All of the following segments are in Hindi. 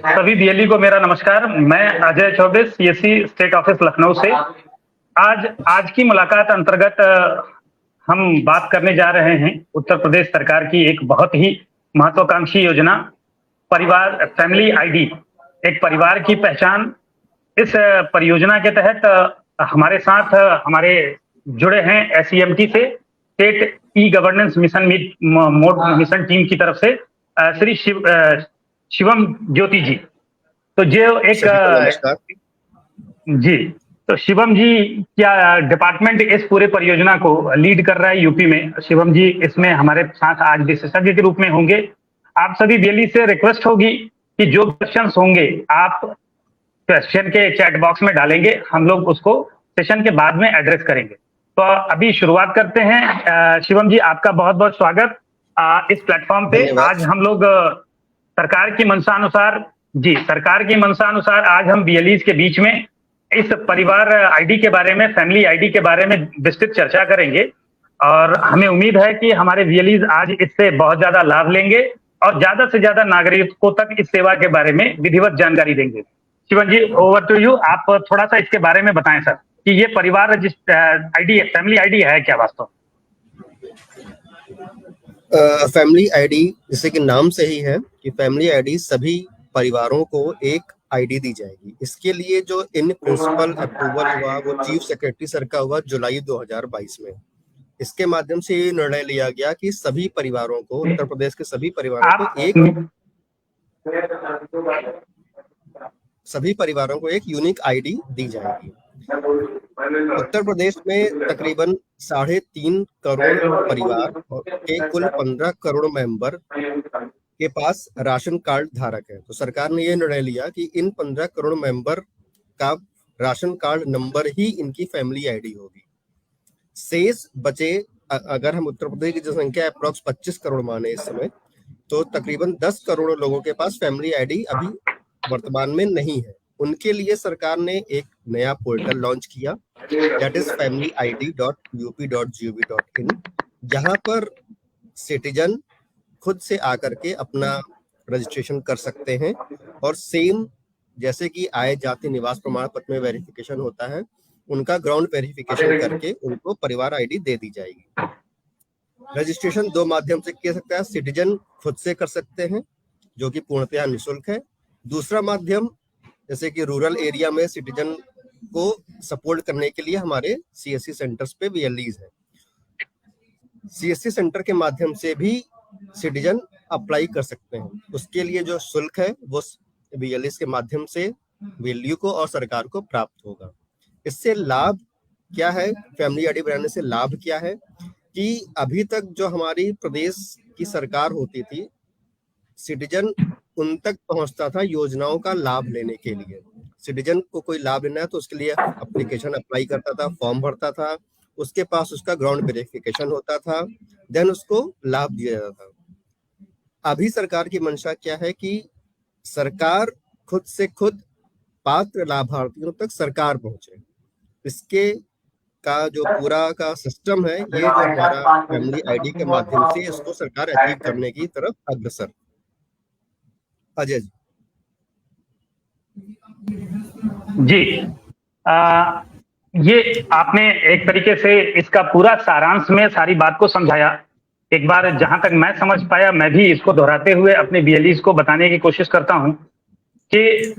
सभी बीएलई को मेरा नमस्कार। मैं Ajay Choubey, CSC state office Lucknow से। आज आज की मुलाकात अंतर्गत हम बात करने जा रहे हैं उत्तर प्रदेश सरकार की एक बहुत ही महत्वाकांक्षी योजना परिवार फैमिली आईडी, एक परिवार की पहचान। इस परियोजना के तहत हमारे साथ हमारे जुड़े हैं एसईएमटी से, state e governance mission mission team की तरफ से श्री शिवम ज्योति जी। तो जो एक जी, तो शिवम जी क्या डिपार्टमेंट इस पूरे परियोजना को लीड कर रहा है यूपी में। शिवम जी इसमें हमारे साथ आज विशेषज्ञ के रूप में होंगे। आप सभी बीएलई से रिक्वेस्ट होगी कि जो क्वेश्चंस होंगे आप क्वेश्चन के चैट बॉक्स में डालेंगे, हम लोग उसको सेशन के बाद में एड्रेस करेंगे। तो अभी शुरुआत करते हैं। शिवम जी आपका बहुत बहुत स्वागत इस प्लेटफॉर्म पे। आज हम लोग सरकार की मंशा अनुसार आज हम बीएलईज के बीच में इस परिवार आईडी के बारे में, फैमिली आईडी के बारे में विस्तृत चर्चा करेंगे और हमें उम्मीद है कि हमारे बीएलईज आज इससे बहुत ज्यादा लाभ लेंगे और ज्यादा से ज्यादा नागरिकों तक इस सेवा के बारे में विधिवत जानकारी देंगे। शिवम जी ओवर टू यू। आप थोड़ा सा इसके बारे में बताएं सर कि ये परिवार आईडी, फैमिली आईडी है क्या वास्तव? फैमिली आईडी जैसे कि नाम से ही है कि फैमिली आईडी सभी परिवारों को एक आईडी दी जाएगी। इसके लिए जो इन प्रिंसिपल अप्रूवल हुआ वो चीफ सेक्रेटरी सर का हुआ जुलाई 2022 में। इसके माध्यम से ये निर्णय लिया गया कि सभी परिवारों को, उत्तर प्रदेश के सभी परिवारों को एक यूनिक आईडी दी जाएगी। उत्तर प्रदेश में तकरीबन 3.5 करोड़ परिवार के कुल 15 करोड़ मेंबर के पास राशन कार्ड धारक है। तो सरकार ने यह निर्णय लिया कि इन 15 करोड़ मेंबर का राशन कार्ड नंबर ही इनकी फैमिली आईडी होगी। शेष बचे, अगर हम उत्तर प्रदेश की जनसंख्या अप्रॉक्स 25 करोड़ माने इस समय, तो तकरीबन 10 करोड़ लोगों के पास फैमिली आईडी अभी वर्तमान में नहीं है। उनके लिए सरकार ने एक नया पोर्टल लॉन्च किया, दैट इज familyd.up.gov.in, जहां पर सिटीजन खुद से आकर के अपना रजिस्ट्रेशन कर सकते हैं और सेम जैसे कि आय जाति निवास प्रमाण पत्र में वेरिफिकेशन होता है, उनका ग्राउंड वेरिफिकेशन करके उनको परिवार आईडी दे दी जाएगी। रजिस्ट्रेशन दो माध्यम से किया सकता है। सिटीजन खुद से कर सकते हैं जो कि पूर्णतः निःशुल्क है। दूसरा माध्यम जैसे कि रूरल एरिया में सिटीजन को सपोर्ट करने के लिए हमारे सीएससी सेंटर्स पे बीएलईज है। सीएससी सेंटर के माध्यम से भी सिटीजन अप्लाई कर सकते हैं। उसके लिए जो शुल्क है वो बीएलईज के माध्यम से बीएलयू को और सरकार को प्राप्त होगा। इससे लाभ क्या है, फैमिली आईडी बनाने से लाभ क्या है कि अभी तक जो हमारी प्रदेश की सरकार होती थी, सिटीजन उन तक पहुंचता था योजनाओं का लाभ लेने के लिए। सिटीजन को कोई लाभ लेना है तो उसके लिए एप्लीकेशन अप्लाई करता था, फॉर्म भरता था, उसके पास उसका ग्राउंड वेरिफिकेशन होता था, देन उसको लाभ दिया जाता था। अभी सरकार की मंशा क्या है कि सरकार खुद से खुद पात्र लाभार्थियों तक सरकार पहुंचे। इसके का जो पूरा का सिस्टम है, ये जो हमारा फैमिली आईडी के माध्यम से इसको सरकार अचीव करने की तरफ अग्रसर। अजय जी, ये आपने एक तरीके से इसका पूरा सारांश में सारी बात को समझाया। एक बार जहां तक मैं समझ पाया, मैं भी इसको दोहराते हुए अपने बीएलईज को बताने की कोशिश करता हूं कि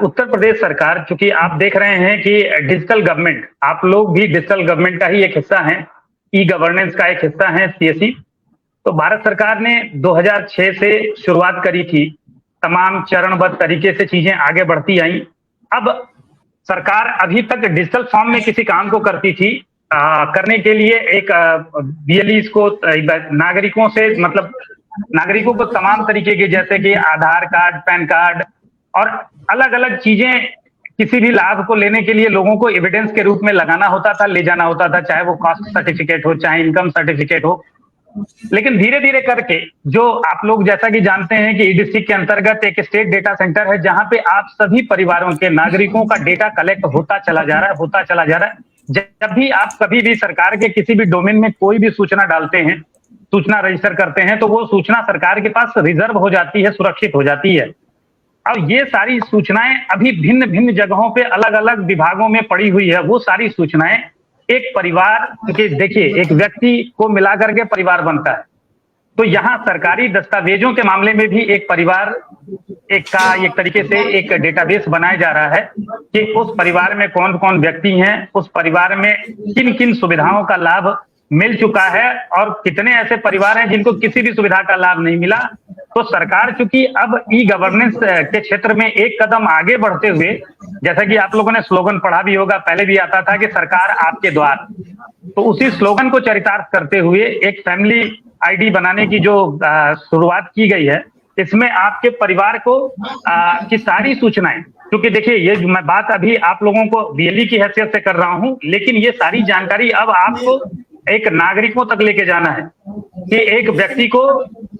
उत्तर प्रदेश सरकार, चूंकि आप देख रहे हैं कि डिजिटल गवर्नमेंट, आप लोग भी डिजिटल गवर्नमेंट का ही एक हिस्सा हैं, ई गवर्नेंस का एक हिस्सा है सीएससी। तो भारत सरकार ने 2006 से शुरुआत करी थी, तमाम चरणबद्ध तरीके से चीजें आगे बढ़ती आई। अब सरकार अभी तक डिजिटल फॉर्म में किसी काम को करती थी, करने के लिए एक बीएलईज को नागरिकों से, मतलब नागरिकों को तमाम तरीके के, जैसे कि आधार कार्ड, पैन कार्ड और अलग अलग चीजें, किसी भी लाभ को लेने के लिए लोगों को एविडेंस के रूप में लगाना होता था, ले जाना होता था, चाहे वो कास्ट सर्टिफिकेट हो, चाहे इनकम सर्टिफिकेट हो। लेकिन धीरे धीरे करके, जो आप लोग जैसा कि जानते हैं कि ई डिस्ट्रिक्ट के अंतर्गत एक स्टेट डेटा सेंटर है जहां पे आप सभी परिवारों के, नागरिकों का डेटा कलेक्ट होता चला जा रहा है। जब भी आप कभी भी सरकार के किसी भी डोमेन में कोई भी सूचना डालते हैं, सूचना रजिस्टर करते हैं, तो वो सूचना सरकार के पास रिजर्व हो जाती है, सुरक्षित हो जाती है। अब ये सारी सूचनाएं अभी भिन्न भिन्न जगहों पे अलग अलग विभागों में पड़ी हुई है। वो सारी सूचनाएं एक परिवार के, देखिए एक व्यक्ति को मिलाकर के परिवार बनता है, तो यहाँ सरकारी दस्तावेजों के मामले में भी एक परिवार एक तरीके से एक डेटाबेस बनाया जा रहा है कि उस परिवार में कौन कौन व्यक्ति हैं, उस परिवार में किन किन सुविधाओं का लाभ मिल चुका है और कितने ऐसे परिवार हैं जिनको किसी भी सुविधा का लाभ नहीं मिला। तो सरकार चूंकि अब ई गवर्नेंस के क्षेत्र में एक कदम आगे बढ़ते हुए, जैसा कि आप लोगों ने स्लोगन पढ़ा भी होगा, पहले भी आता था कि सरकार आपके द्वार, तो उसी स्लोगन को चरितार्थ करते हुए एक फैमिली आईडी बनाने की जो शुरुआत की गई है, इसमें आपके परिवार को की सारी सूचनाएं, क्योंकि देखिए ये मैं बात अभी आप लोगों को बीएलई की हैसियत से कर रहा हूं, लेकिन ये सारी जानकारी अब आपको एक नागरिकों तक लेके जाना है कि एक व्यक्ति को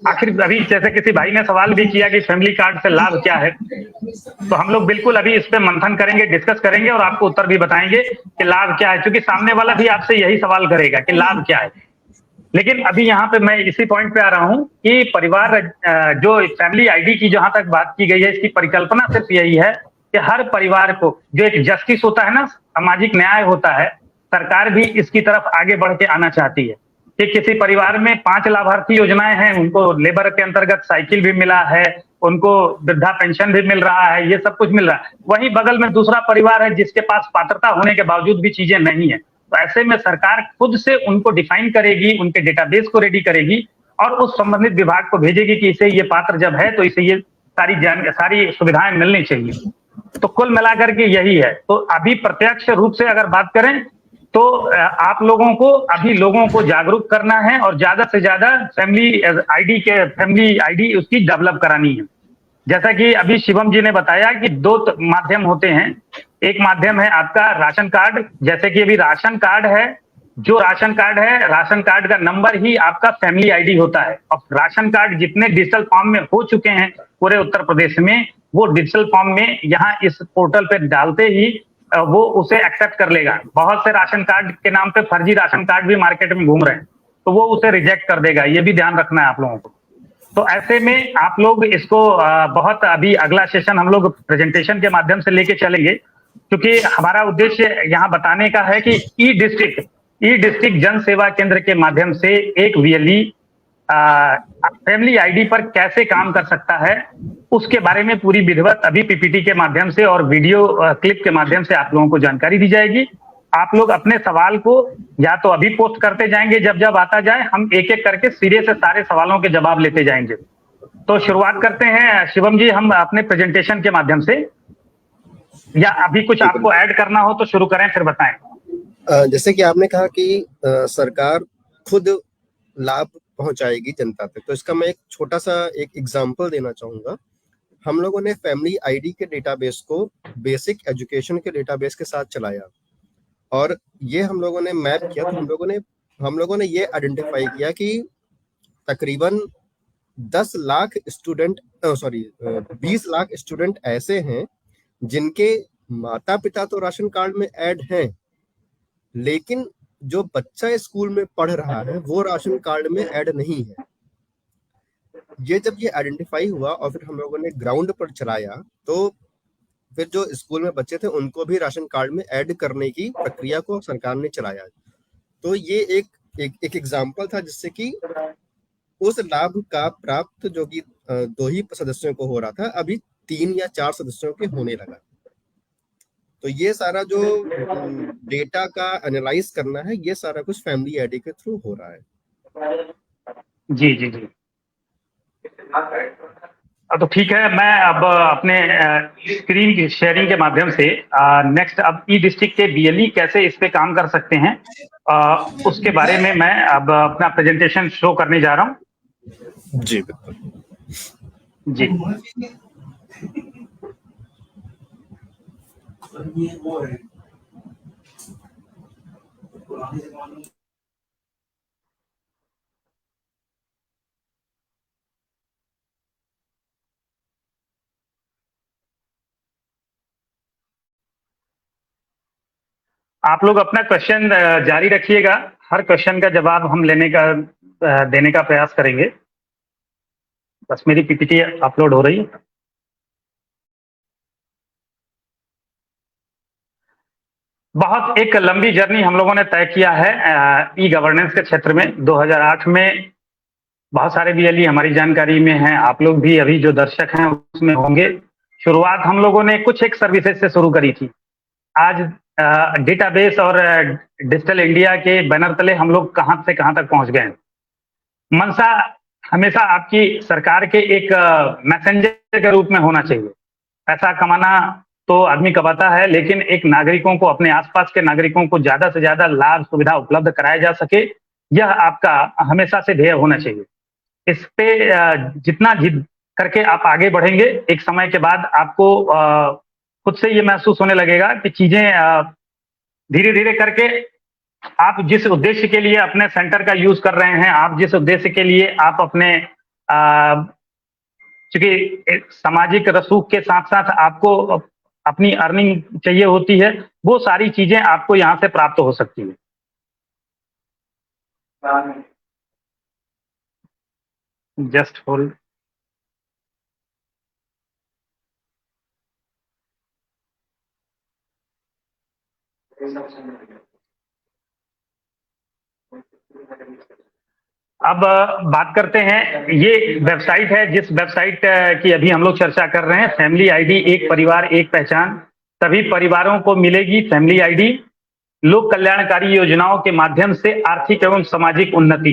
आखिर, अभी जैसे किसी भाई ने सवाल भी किया कि फैमिली कार्ड से लाभ क्या है, तो हम लोग बिल्कुल अभी इस पे मंथन करेंगे, डिस्कस करेंगे और आपको उत्तर भी बताएंगे कि लाभ क्या है, क्योंकि सामने वाला भी आपसे यही सवाल करेगा कि लाभ क्या है। लेकिन अभी यहाँ पे मैं इसी पॉइंट पे आ रहा हूँ कि परिवार जो फैमिली आईडी की जहां तक बात की गई है, इसकी परिकल्पना सिर्फ यही है कि हर परिवार को जो एक जस्टिस होता है ना, सामाजिक न्याय होता है, सरकार भी इसकी तरफ आगे बढ़ के आना चाहती है कि किसी परिवार में 5 लाभार्थी योजनाएं हैं, उनको लेबर के अंतर्गत साइकिल भी मिला है, उनको वृद्धा पेंशन भी मिल रहा है, ये सब कुछ मिल रहा है। वहीं बगल में दूसरा परिवार है जिसके पास पात्रता होने के बावजूद भी चीजें नहीं है, तो ऐसे में सरकार खुद से उनको डिफाइन करेगी, उनके डेटाबेस को रेडी करेगी और उस संबंधित विभाग को भेजेगी कि इसे ये पात्र जब है तो इसे ये सारी सुविधाएं मिलनी चाहिए। तो कुल मिलाकर के यही है। तो अभी प्रत्यक्ष रूप से अगर बात करें तो आप लोगों को अभी लोगों को जागरूक करना है और ज्यादा से ज्यादा फैमिली आईडी उसकी डेवलप करानी है। जैसा कि अभी शिवम जी ने बताया कि 2 माध्यम होते हैं। एक माध्यम है आपका राशन कार्ड, जैसे कि अभी राशन कार्ड है, जो राशन कार्ड है, राशन कार्ड का नंबर ही आपका फैमिली आईडी होता है। और राशन कार्ड जितने डिजिटल फॉर्म में हो चुके हैं पूरे उत्तर प्रदेश में, वो डिजिटल फॉर्म में यहाँ इस पोर्टल पे डालते ही वो उसे एक्सेप्ट कर लेगा। बहुत से राशन कार्ड के नाम पे फर्जी राशन कार्ड भी मार्केट में घूम रहे हैं, तो वो उसे रिजेक्ट कर देगा। ये भी ध्यान रखना है आप लोगों को। तो ऐसे में आप लोग इसको बहुत, अभी अगला सेशन हम लोग प्रेजेंटेशन के माध्यम से लेके चलेंगे, क्योंकि हमारा उद्देश्य यहाँ बताने का है कि ई डिस्ट्रिक्ट जन सेवा केंद्र के माध्यम से एक वीएलई फैमिली आईडी पर कैसे काम कर सकता है, उसके बारे में पूरी विधिवत अभी पीपीटी के माध्यम से और वीडियो क्लिप के माध्यम से आप लोगों को जानकारी दी जाएगी। आप लोग अपने सवाल को या तो अभी पोस्ट करते जाएंगे, जब जब आता जाए हम एक एक करके सिरे से सारे सवालों के जवाब लेते जाएंगे। तो शुरुआत करते हैं शिवम जी, हम अपने प्रेजेंटेशन के माध्यम से, या अभी कुछ आपको ऐड करना हो तो शुरू करें फिर बताएं। जैसे कि आपने कहा कि सरकार खुद लाभ पहुंचाएगी जनता तक, तो इसका मैं एक छोटा सा एक एग्जांपल देना चाहूंगा। हम लोगों ने फैमिली आईडी के डेटाबेस को बेसिक एजुकेशन के डेटाबेस के साथ चलाया और ये हम लोगों ने मैप किया। तो हम लोगों ने ये आइडेंटिफाई किया कि तकरीबन 20 लाख स्टूडेंट ऐसे हैं जिनके माता पिता तो राशन कार्ड में ऐड हैं, लेकिन जो बच्चा स्कूल में पढ़ रहा है वो राशन कार्ड में ऐड नहीं है। ये जब ये आइडेंटिफाई हुआ और फिर हम लोगों ने ग्राउंड पर चलाया, तो फिर जो स्कूल में बच्चे थे उनको भी राशन कार्ड में ऐड करने की प्रक्रिया को सरकार ने चलाया। तो ये एक एग्जाम्पल था जिससे कि उस लाभ का प्राप्त जो कि 2 ही सदस्यों को हो रहा था, अभी 3 या 4 सदस्यों के होने लगा। तो ये सारा जो डेटा का एनालाइज करना है, ये सारा कुछ फैमिली आईडी के थ्रू हो रहा है। जी जी जी, तो ठीक है। मैं अब अपने स्क्रीन की शेयरिंग के माध्यम से नेक्स्ट अब ई डिस्ट्रिक्ट के बीएलई कैसे इस पे काम कर सकते हैं उसके बारे में मैं अब अपना प्रेजेंटेशन शो करने जा रहा हूँ। जी बिल्कुल जी। आप लोग अपना क्वेश्चन जारी रखिएगा, हर क्वेश्चन का जवाब हम देने का प्रयास करेंगे। बस मेरी पीपीटी अपलोड हो रही है। बहुत एक लंबी जर्नी हम लोगों ने तय किया है ई गवर्नेंस के क्षेत्र में। 2008 में बहुत सारे बीएलई हमारी जानकारी में हैं, आप लोग भी अभी जो दर्शक हैं उसमें होंगे। शुरुआत हम लोगों ने कुछ एक सर्विसेज से शुरू करी थी। आज डेटाबेस और डिजिटल इंडिया के बैनर तले हम लोग कहां से कहां तक पहुंच गए हैं। मंशा हमेशा आपकी सरकार के एक मैसेंजर के रूप में होना चाहिए। पैसा कमाना तो आदमी कमाता है, लेकिन एक नागरिकों को, अपने आसपास के नागरिकों को ज्यादा से ज्यादा लाभ सुविधा उपलब्ध कराया जा सके, यह आपका हमेशा से ध्येय होना चाहिए। इस पे जितना जिद करके आप आगे बढ़ेंगे, एक समय के बाद आपको खुद से ये महसूस होने लगेगा कि चीजें धीरे धीरे करके आप जिस उद्देश्य के लिए अपने सेंटर का यूज कर रहे हैं, आप जिस उद्देश्य के लिए आप अपने चूंकि सामाजिक रसूख के साथ साथ आपको अपनी अर्निंग चाहिए होती है, वो सारी चीजें आपको यहाँ से प्राप्त हो सकती है। Just hold. अब बात करते हैं, ये वेबसाइट है जिस वेबसाइट की अभी हम लोग चर्चा कर रहे हैं, फैमिली आईडी, एक परिवार एक पहचान। सभी परिवारों को मिलेगी फैमिली आईडी। लोक कल्याणकारी योजनाओं के माध्यम से आर्थिक एवं सामाजिक उन्नति।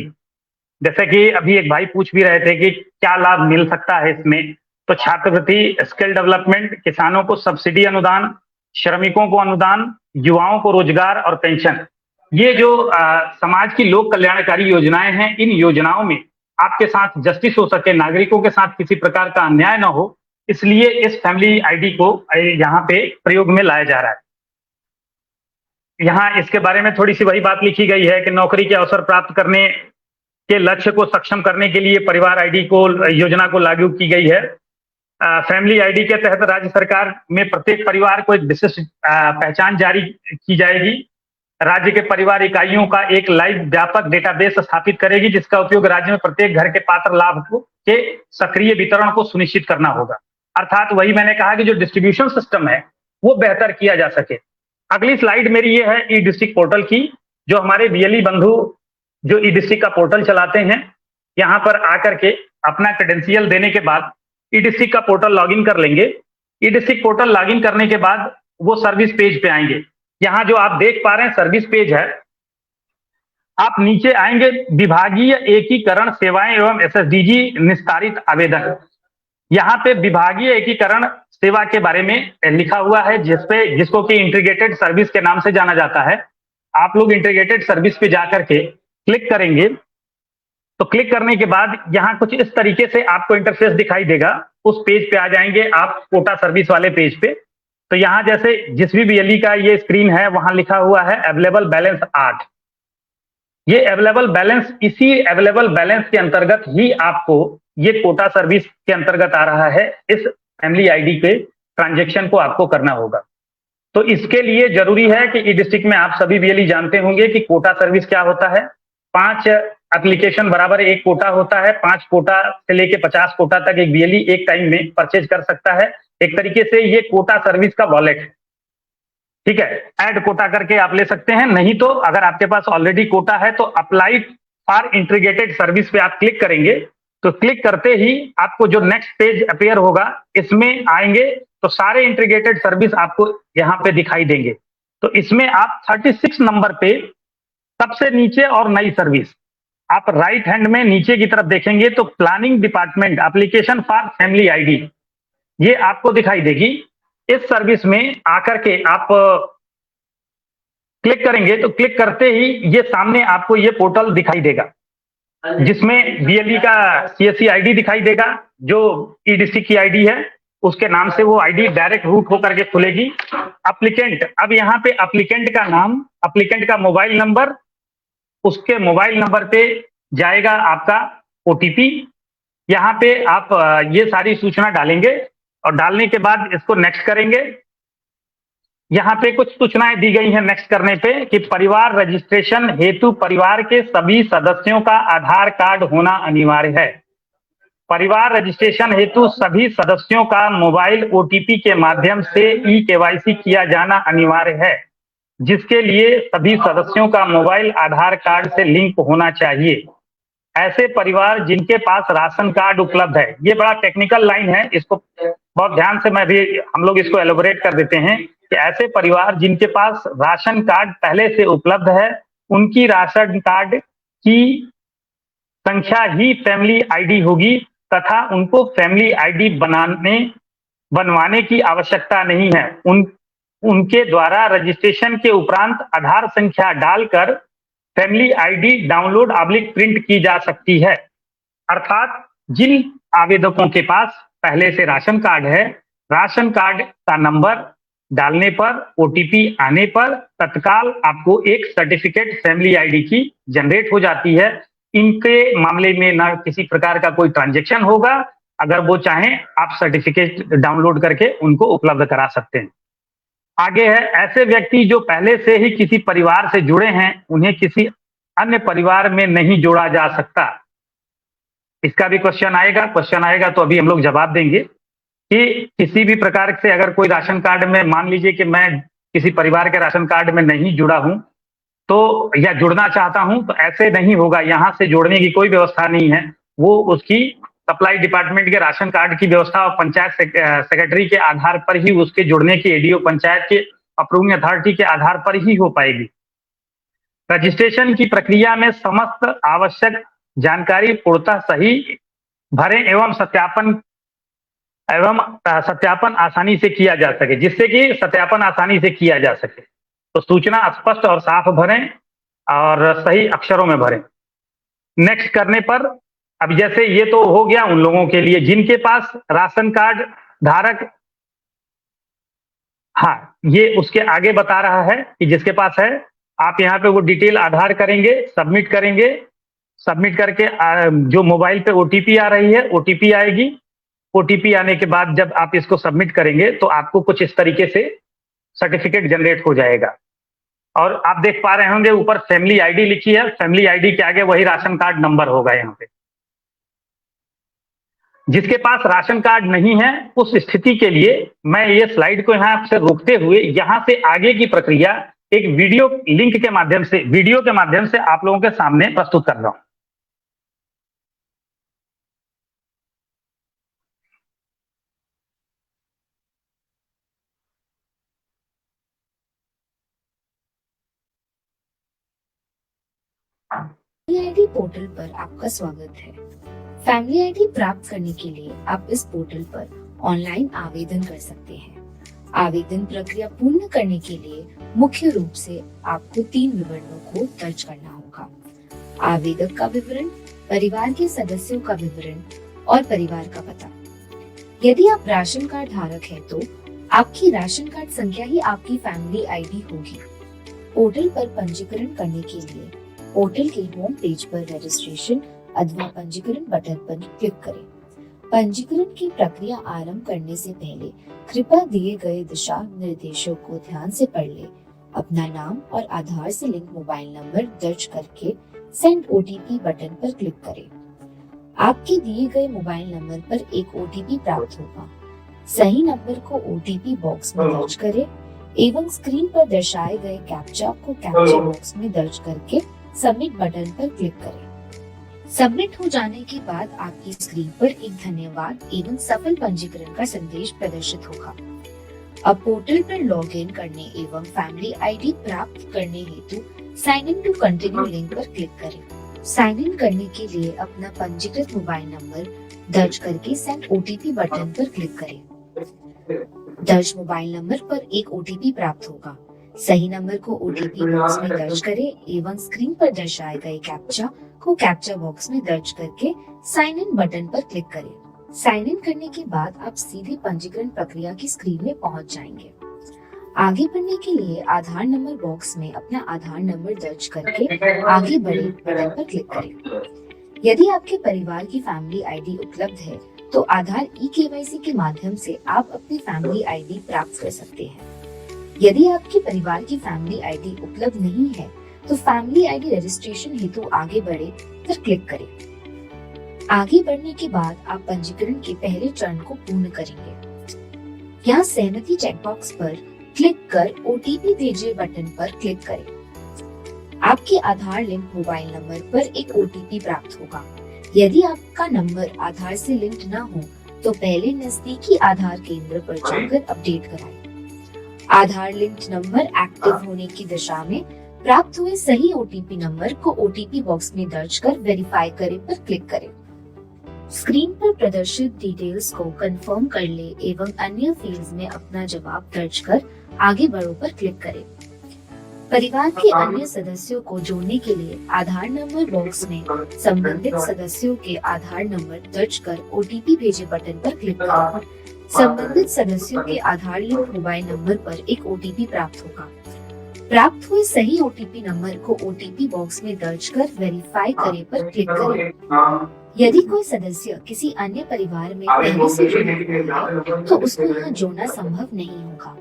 जैसे कि अभी एक भाई पूछ भी रहे थे कि क्या लाभ मिल सकता है इसमें, तो छात्रवृत्ति, स्किल डेवलपमेंट, किसानों को सब्सिडी अनुदान, श्रमिकों को अनुदान, युवाओं को रोजगार और पेंशन। ये जो समाज की लोक कल्याणकारी योजनाएं हैं, इन योजनाओं में आपके साथ जस्टिस हो सके, नागरिकों के साथ किसी प्रकार का अन्याय ना हो, इसलिए इस फैमिली आईडी को यहाँ पे प्रयोग में लाया जा रहा है। यहाँ इसके बारे में थोड़ी सी वही बात लिखी गई है कि नौकरी के अवसर प्राप्त करने के लक्ष्य को सक्षम करने के लिए परिवार आईडी को, योजना को लागू की गई है। फैमिली आईडी के तहत राज्य सरकार में प्रत्येक परिवार को एक विशिष्ट पहचान जारी की जाएगी। राज्य के परिवार इकाइयों का एक लाइव व्यापक डेटाबेस स्थापित करेगी, जिसका उपयोग राज्य में प्रत्येक घर के पात्र लाभ के सक्रिय वितरण को सुनिश्चित करना होगा। अर्थात वही मैंने कहा कि जो डिस्ट्रीब्यूशन सिस्टम है वो बेहतर किया जा सके। अगली स्लाइड मेरी ये है ई डिस्ट्रिक्ट पोर्टल की। जो हमारे बीएलई बंधु जो ई डिस्ट्रिक्ट का पोर्टल चलाते हैं, यहाँ पर आकर के अपना क्रेडेंशियल देने के बाद ई डिस्ट्रिक्ट का पोर्टल लॉगिन कर लेंगे। ई डिस्ट्रिक्ट पोर्टल लॉगिन करने के बाद वो सर्विस पेज पे आएंगे। यहाँ जो आप देख पा रहे हैं सर्विस पेज है। आप नीचे आएंगे, विभागीय एकीकरण सेवाएं एवं एसएसडीजी निस्तारित आवेदन। यहाँ पे विभागीय एकीकरण सेवा के बारे में लिखा हुआ है, जिसको कि इंटीग्रेटेड सर्विस के नाम से जाना जाता है। आप लोग इंटीग्रेटेड सर्विस पे जाकर के क्लिक करेंगे, तो क्लिक करने के बाद यहाँ कुछ इस तरीके से आपको इंटरफेस दिखाई देगा। उस पेज पे आ जाएंगे आप, कोटा सर्विस वाले पेज पे। तो यहाँ जैसे जिस भी बीएलई का ये स्क्रीन है, वहां लिखा हुआ है अवेलेबल बैलेंस 8। ये अवेलेबल बैलेंस, इसी अवेलेबल बैलेंस के अंतर्गत ही आपको ये कोटा सर्विस के अंतर्गत आ रहा है। इस फैमिली आईडी पे ट्रांजेक्शन को आपको करना होगा। तो इसके लिए जरूरी है कि ई डिस्ट्रिक्ट में आप सभी बीएलई जानते होंगे कि कोटा सर्विस क्या होता है। 5 एप्लीकेशन बराबर 1 कोटा होता है। 5 कोटा से लेके 50 कोटा तक एक बीएलई एक टाइम में परचेज कर सकता है। एक तरीके से ये कोटा सर्विस का वॉलेट है, ठीक है। ऐड कोटा करके आप ले सकते हैं, नहीं तो अगर आपके पास ऑलरेडी कोटा है तो अप्लाई फॉर इंटीग्रेटेड सर्विस पे आप क्लिक करेंगे। तो क्लिक करते ही आपको जो नेक्स्ट पेज अपीयर होगा, इसमें आएंगे तो सारे इंटीग्रेटेड सर्विस आपको यहाँ पे दिखाई देंगे। तो इसमें आप 36 नंबर पे सबसे नीचे और नई सर्विस, आप राइट हैंड में नीचे की तरफ देखेंगे तो planning department application for family ID, ये आपको दिखाई देगी। इस सर्विस में आकर के आप क्लिक करेंगे तो क्लिक करते ही ये सामने आपको ये पोर्टल दिखाई देगा, जिसमें बीएलई का सीएससी आईडी दिखाई देगा, जो ई डिस्ट्रिक्ट की आईडी है उसके नाम से वो आईडी डायरेक्ट रूट होकर के खुलेगी। एप्लीकेंट, अब यहाँ पे एप्लीकेंट का नाम, एप्लीकेंट का मोबाइल नंबर, उसके मोबाइल नंबर पे जाएगा आपका ओटीपी। यहाँ पे आप ये सारी सूचना डालेंगे और डालने के बाद इसको नेक्स्ट करेंगे। यहाँ पे कुछ सूचनाएं दी गई हैं नेक्स्ट करने पे कि परिवार रजिस्ट्रेशन हेतु परिवार के सभी सदस्यों का आधार कार्ड होना अनिवार्य है। परिवार रजिस्ट्रेशन हेतु सभी सदस्यों का मोबाइल ओटीपी के माध्यम से ई केवाईसी किया जाना अनिवार्य है। जिसके लिए सभी सदस्यों का मोबाइल आधार कार्ड से लिंक होना चाहिए। ऐसे परिवार जिनके पास राशन कार्ड उपलब्ध है, ये बड़ा टेक्निकल लाइन है, इसको बहुत ध्यान से हम लोग इसको एलोबरेट कर देते हैं कि ऐसे परिवार जिनके पास राशन कार्ड पहले से उपलब्ध है, उनकी राशन कार्ड की संख्या ही फैमिली आईडी होगी तथा उनको फैमिली आईडी बनवाने की आवश्यकता नहीं है। उनके द्वारा रजिस्ट्रेशन के उपरांत आधार संख्या डालकर फैमिली आईडी डाउनलोड प्रिंट की जा सकती है। अर्थात जिन आवेदकों के पास पहले से राशन कार्ड है, राशन कार्ड का नंबर डालने पर, ओटीपी आने पर तत्काल आपको एक सर्टिफिकेट फैमिली आईडी की जनरेट हो जाती है। इनके मामले में ना किसी प्रकार का कोई ट्रांजैक्शन होगा, अगर वो चाहें आप सर्टिफिकेट डाउनलोड करके उनको उपलब्ध करा सकते हैं। आगे है, ऐसे व्यक्ति जो पहले से ही किसी परिवार से जुड़े हैं, उन्हें किसी अन्य परिवार में नहीं जोड़ा जा सकता। इसका भी क्वेश्चन आएगा तो अभी हम लोग जवाब देंगे कि किसी भी प्रकार से अगर कोई राशन कार्ड में, मान लीजिए कि मैं किसी परिवार के राशन कार्ड में नहीं जुड़ा हूं तो, या जुड़ना चाहता हूं, तो ऐसे नहीं होगा। यहां से जोड़ने की कोई व्यवस्था नहीं है। वो उसकी सप्लाई डिपार्टमेंट के राशन कार्ड की व्यवस्था और पंचायत सेक्रेटरी के आधार पर ही उसके जुड़ने की, एडीओ पंचायत के अप्रूविंग अथॉरिटी के आधार पर ही हो पाएगी। रजिस्ट्रेशन की प्रक्रिया में समस्त आवश्यक जानकारी पूर्णतः सही भरें एवं सत्यापन आसानी से किया जा सके, जिससे कि सत्यापन आसानी से किया जा सके। तो सूचना स्पष्ट और साफ भरें और सही अक्षरों में भरें। नेक्स्ट करने पर, अब जैसे ये तो हो गया उन लोगों के लिए जिनके पास राशन कार्ड धारक, हाँ, ये उसके आगे बता रहा है कि जिसके पास है, आप यहाँ पे वो डिटेल आधार करेंगे, सबमिट करेंगे। सबमिट करके जो मोबाइल पे ओटीपी आ रही है, ओटीपी आएगी। ओटीपी आने के बाद जब आप इसको सबमिट करेंगे तो आपको कुछ इस तरीके से सर्टिफिकेट जनरेट हो जाएगा। और आप देख पा रहे होंगे ऊपर फैमिली आईडी लिखी है, फैमिली आईडी के आगे वही राशन कार्ड नंबर होगा। यहाँ पे जिसके पास राशन कार्ड नहीं है, उस स्थिति के लिए मैं ये स्लाइड को यहाँ से रोकते हुए यहाँ से आगे की प्रक्रिया एक वीडियो के माध्यम से आप लोगों के सामने प्रस्तुत कर रहा हूं। फैमिली आईडी पोर्टल पर आपका स्वागत है। फैमिली आईडी प्राप्त करने के लिए आप इस पोर्टल पर ऑनलाइन आवेदन कर सकते हैं। आवेदन प्रक्रिया पूर्ण करने के लिए मुख्य रूप से आपको 3 विवरणों को दर्ज करना होगा: आवेदक का विवरण, परिवार के सदस्यों का विवरण और परिवार का पता। यदि आप राशन कार्ड धारक हैं तो आपकी राशन कार्ड संख्या ही आपकी फैमिली आईडी होगी। पोर्टल पर पंजीकरण करने के लिए पोर्टल के होम पेज पर रजिस्ट्रेशन अथवा पंजीकरण बटन पर क्लिक करें। पंजीकरण की प्रक्रिया आरंभ करने से पहले कृपया दिए गए दिशा निर्देशों को ध्यान से पढ़ लें। अपना नाम और आधार से लिंक मोबाइल नंबर दर्ज करके सेंड ओटीपी बटन पर क्लिक करें। आपके दिए गए मोबाइल नंबर पर एक ओटीपी प्राप्त होगा। सही नंबर को ओटीपी बॉक्स में दर्ज करें एवं स्क्रीन पर दर्शाए गए कैप्चा को कैप्चा बॉक्स में दर्ज करके सबमिट बटन पर क्लिक करें। सबमिट हो जाने के बाद आपकी स्क्रीन पर एक धन्यवाद एवं सफल पंजीकरण का संदेश प्रदर्शित होगा। अब पोर्टल पर लॉगिन करने एवं फैमिली आईडी प्राप्त करने हेतु sign in to continue link पर क्लिक करें। साइन इन करने के लिए अपना पंजीकृत मोबाइल नंबर दर्ज करके सेंड ओटीपी बटन पर क्लिक करें। दर्ज मोबाइल नंबर पर एक ओटीपी प्राप्त होगा। सही नंबर को ओटीपी बॉक्स में दर्ज करें एवं स्क्रीन पर दर्शाए गए कैप्चा को कैप्चा बॉक्स में दर्ज करके साइन इन बटन पर क्लिक करें। साइन इन करने के बाद आप सीधे पंजीकरण प्रक्रिया की स्क्रीन में पहुंच जाएंगे। आगे बढ़ने के लिए आधार नंबर बॉक्स में अपना आधार नंबर दर्ज करके आगे बढ़े बटन पर क्लिक करें। यदि आपके परिवार की फैमिली आईडी उपलब्ध है तो आधार ई-केवाईसी के माध्यम से आप अपनी फैमिली आईडी प्राप्त कर सकते हैं। यदि आपके परिवार की फैमिली आईडी उपलब्ध नहीं है तो फैमिली आईडी रजिस्ट्रेशन हेतु आगे बढ़े पर क्लिक करें। आगे बढ़ने के बाद आप पंजीकरण के पहले चरण को पूर्ण करेंगे। यहाँ सहमति चेकबॉक्स पर क्लिक कर ओटीपी भेजिए बटन पर क्लिक करें। आपके आधार लिंक मोबाइल नंबर पर एक ओटीपी प्राप्त होगा। यदि आपका नंबर आधार से लिंक न हो तो पहले नजदीकी आधार केंद्र पर जाकर अपडेट कराएं। आधार लिंक्ड नंबर एक्टिव होने की दिशा में प्राप्त हुए सही ओटीपी नंबर को ओटीपी बॉक्स में दर्ज कर वेरीफाई करें पर क्लिक करें। स्क्रीन पर प्रदर्शित डिटेल्स को कंफर्म कर ले एवं अन्य फील्ड्स में अपना जवाब दर्ज कर आगे बढ़ो पर क्लिक करें। परिवार के अन्य सदस्यों को जोड़ने के लिए आधार नंबर बॉक्स में संबंधित सदस्यों के आधार नंबर दर्ज कर ओटीपी भेजे बटन पर क्लिक करें। संबंधित सदस्यों के आधार लिंक मोबाइल नंबर पर एक ओटीपी प्राप्त होगा। प्राप्त हुए सही ओटीपी नंबर को ओटीपी बॉक्स में दर्ज कर वेरीफाई करें पर क्लिक करें। यदि कोई सदस्य किसी अन्य परिवार में पहले से जुड़ा हुआ है तो उसको यहाँ जोड़ना संभव नहीं होगा।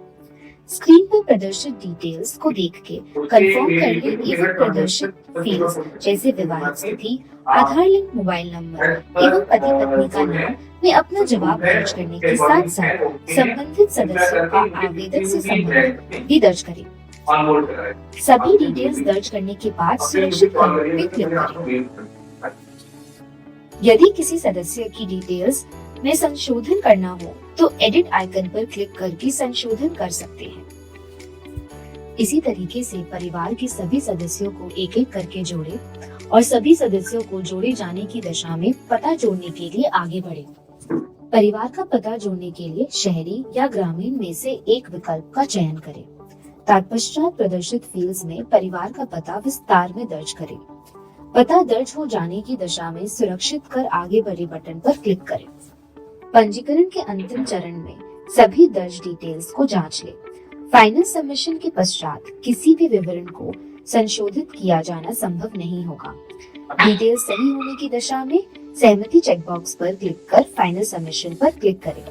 स्क्रीन पर प्रदर्शित डिटेल्स को देख के कंफर्म कर ले एवं प्रदर्शित फील्ड्स जैसे विवाहित स्थिति, आधार लिंक मोबाइल नंबर एवं पति पत्नी का नाम में अपना जवाब दर्ज करने के साथ साथ संबंधित सदस्यों का आवेदक से संबंध भी दर्ज करें। सभी डिटेल्स दर्ज करने के बाद सुरक्षित करने पे क्लिक करें। यदि किसी सदस्य की डिटेल्स में संशोधन करना हो तो एडिट आइकन पर क्लिक करके संशोधन कर सकते हैं। इसी तरीके से परिवार के सभी सदस्यों को एक एक करके जोड़े और सभी सदस्यों को जोड़े जाने की दिशा में पता जोड़ने के लिए आगे बढ़े। परिवार का पता जोड़ने के लिए शहरी या ग्रामीण में से एक विकल्प का चयन करें। तत्पश्चात प्रदर्शित फील्ड्स में परिवार का पता विस्तार में दर्ज करें। पता दर्ज हो जाने की दिशा में सुरक्षित कर आगे बढ़े बटन पर क्लिक करें। पंजीकरण के अंतिम चरण में सभी दर्ज डिटेल्स को जांच लें। फाइनल सबमिशन के पश्चात किसी भी विवरण को संशोधित किया जाना संभव नहीं होगा। डिटेल्स सही होने की दिशा में सहमति चेकबॉक्स पर क्लिक कर फाइनल सबमिशन पर क्लिक करें।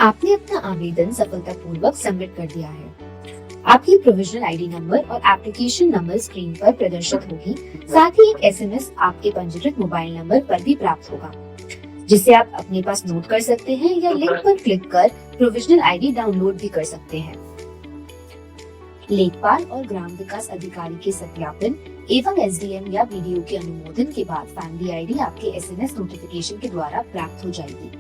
आपने अपना आवेदन सफलतापूर्वक सबमिट कर दिया है। आपकी प्रोविजनल आईडी नंबर और एप्लीकेशन नंबर स्क्रीन पर प्रदर्शित होगी। साथ ही एक एसएमएस आपके पंजीकृत मोबाइल नंबर पर भी प्राप्त होगा, जिसे आप अपने पास नोट कर सकते हैं या लिंक पर क्लिक कर प्रोविजनल आईडी डाउनलोड भी कर सकते हैं। लेखपाल और ग्राम विकास अधिकारी के सत्यापन एवं एसडीएम या वीडियो के अनुमोदन के बाद फैमिली आईडी आपके एसएमएस नोटिफिकेशन के द्वारा प्राप्त हो जाएगी।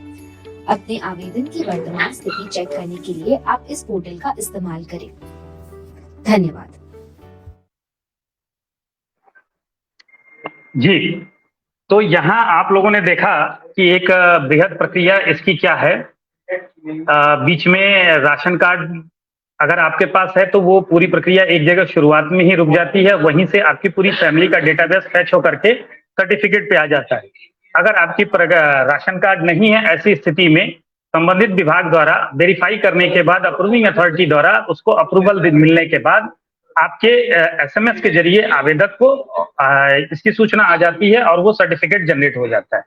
अपने आवेदन की वर्तमान स्थिति चेक करने के लिए आप इस पोर्टल का इस्तेमाल करें। धन्यवाद। जी, तो यहाँ आप लोगों ने देखा कि एक बृहद प्रक्रिया इसकी क्या है। बीच में राशन कार्ड अगर आपके पास है तो वो पूरी प्रक्रिया एक जगह शुरुआत में ही रुक जाती है, वहीं से आपकी पूरी फैमिली का डेटाबेस फैच होकर के सर्टिफिकेट पे आ जाता है। अगर आपकी राशन कार्ड नहीं है, ऐसी स्थिति में संबंधित विभाग द्वारा वेरीफाई करने के बाद अप्रूविंग अथॉरिटी द्वारा उसको अप्रूवल मिलने के बाद आपके एसएमएस के जरिए आवेदक को इसकी सूचना आ जाती है और वो सर्टिफिकेट जनरेट हो जाता है।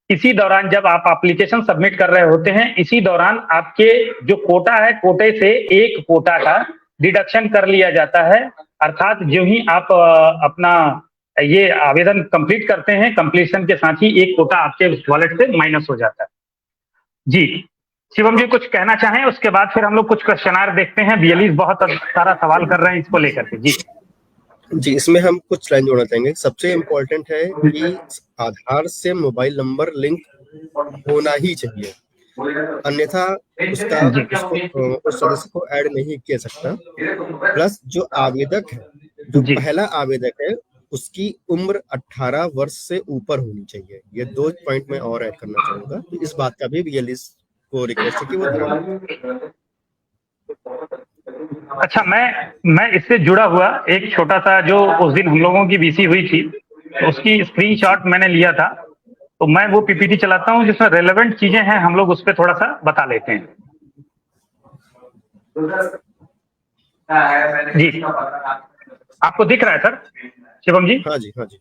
इसी दौरान जब आप एप्लीकेशन सबमिट कर रहे होते हैं, इसी दौरान आपके जो कोटा है, कोटे से एक कोटा का डिडक्शन कर लिया जाता है। अर्थात जो ही आप अपना ये आवेदन कंप्लीट करते हैं, कंप्लीशन के साथ ही एक कोटा आपके वॉलेट से माइनस हो जाता है। जी, शिवम जी कुछ कहना चाहें, उसके बाद फिर हम लोग कुछ क्वेश्चनार देखते हैं। बीएलई बहुत सारा सवाल कर रहे हैं इसको लेकर के। जी, इसमें हम कुछ लाइन जोड़ना चाहेंगे। सबसे इम्पोर्टेंट है कि आधार से मोबाइल नंबर लिंक होना ही चाहिए, अन्यथा उस सदस्य को ऐड नहीं किया सकता। प्लस जो आवेदक है, जो पहला आवेदक है, उसकी उम्र 18 वर्ष से ऊपर होनी चाहिए। ये 2 पॉइंट मैं और ऐड करना चाहूंगा। तो इस बात का भी बीएलई को रिक्वेस्ट है कि वो अच्छा, मैं इससे जुड़ा हुआ एक छोटा सा, जो उस दिन हम लोगों की बीसी हुई थी उसकी स्क्रीनशॉट मैंने लिया था, तो मैं वो पीपीटी चलाता हूँ जिसमें रेलेवेंट चीजें हैं, हम लोग उस पर थोड़ा सा बता लेते हैं। जी, आपको दिख रहा है सर शिवम जी? हाँ जी, हाँ जी,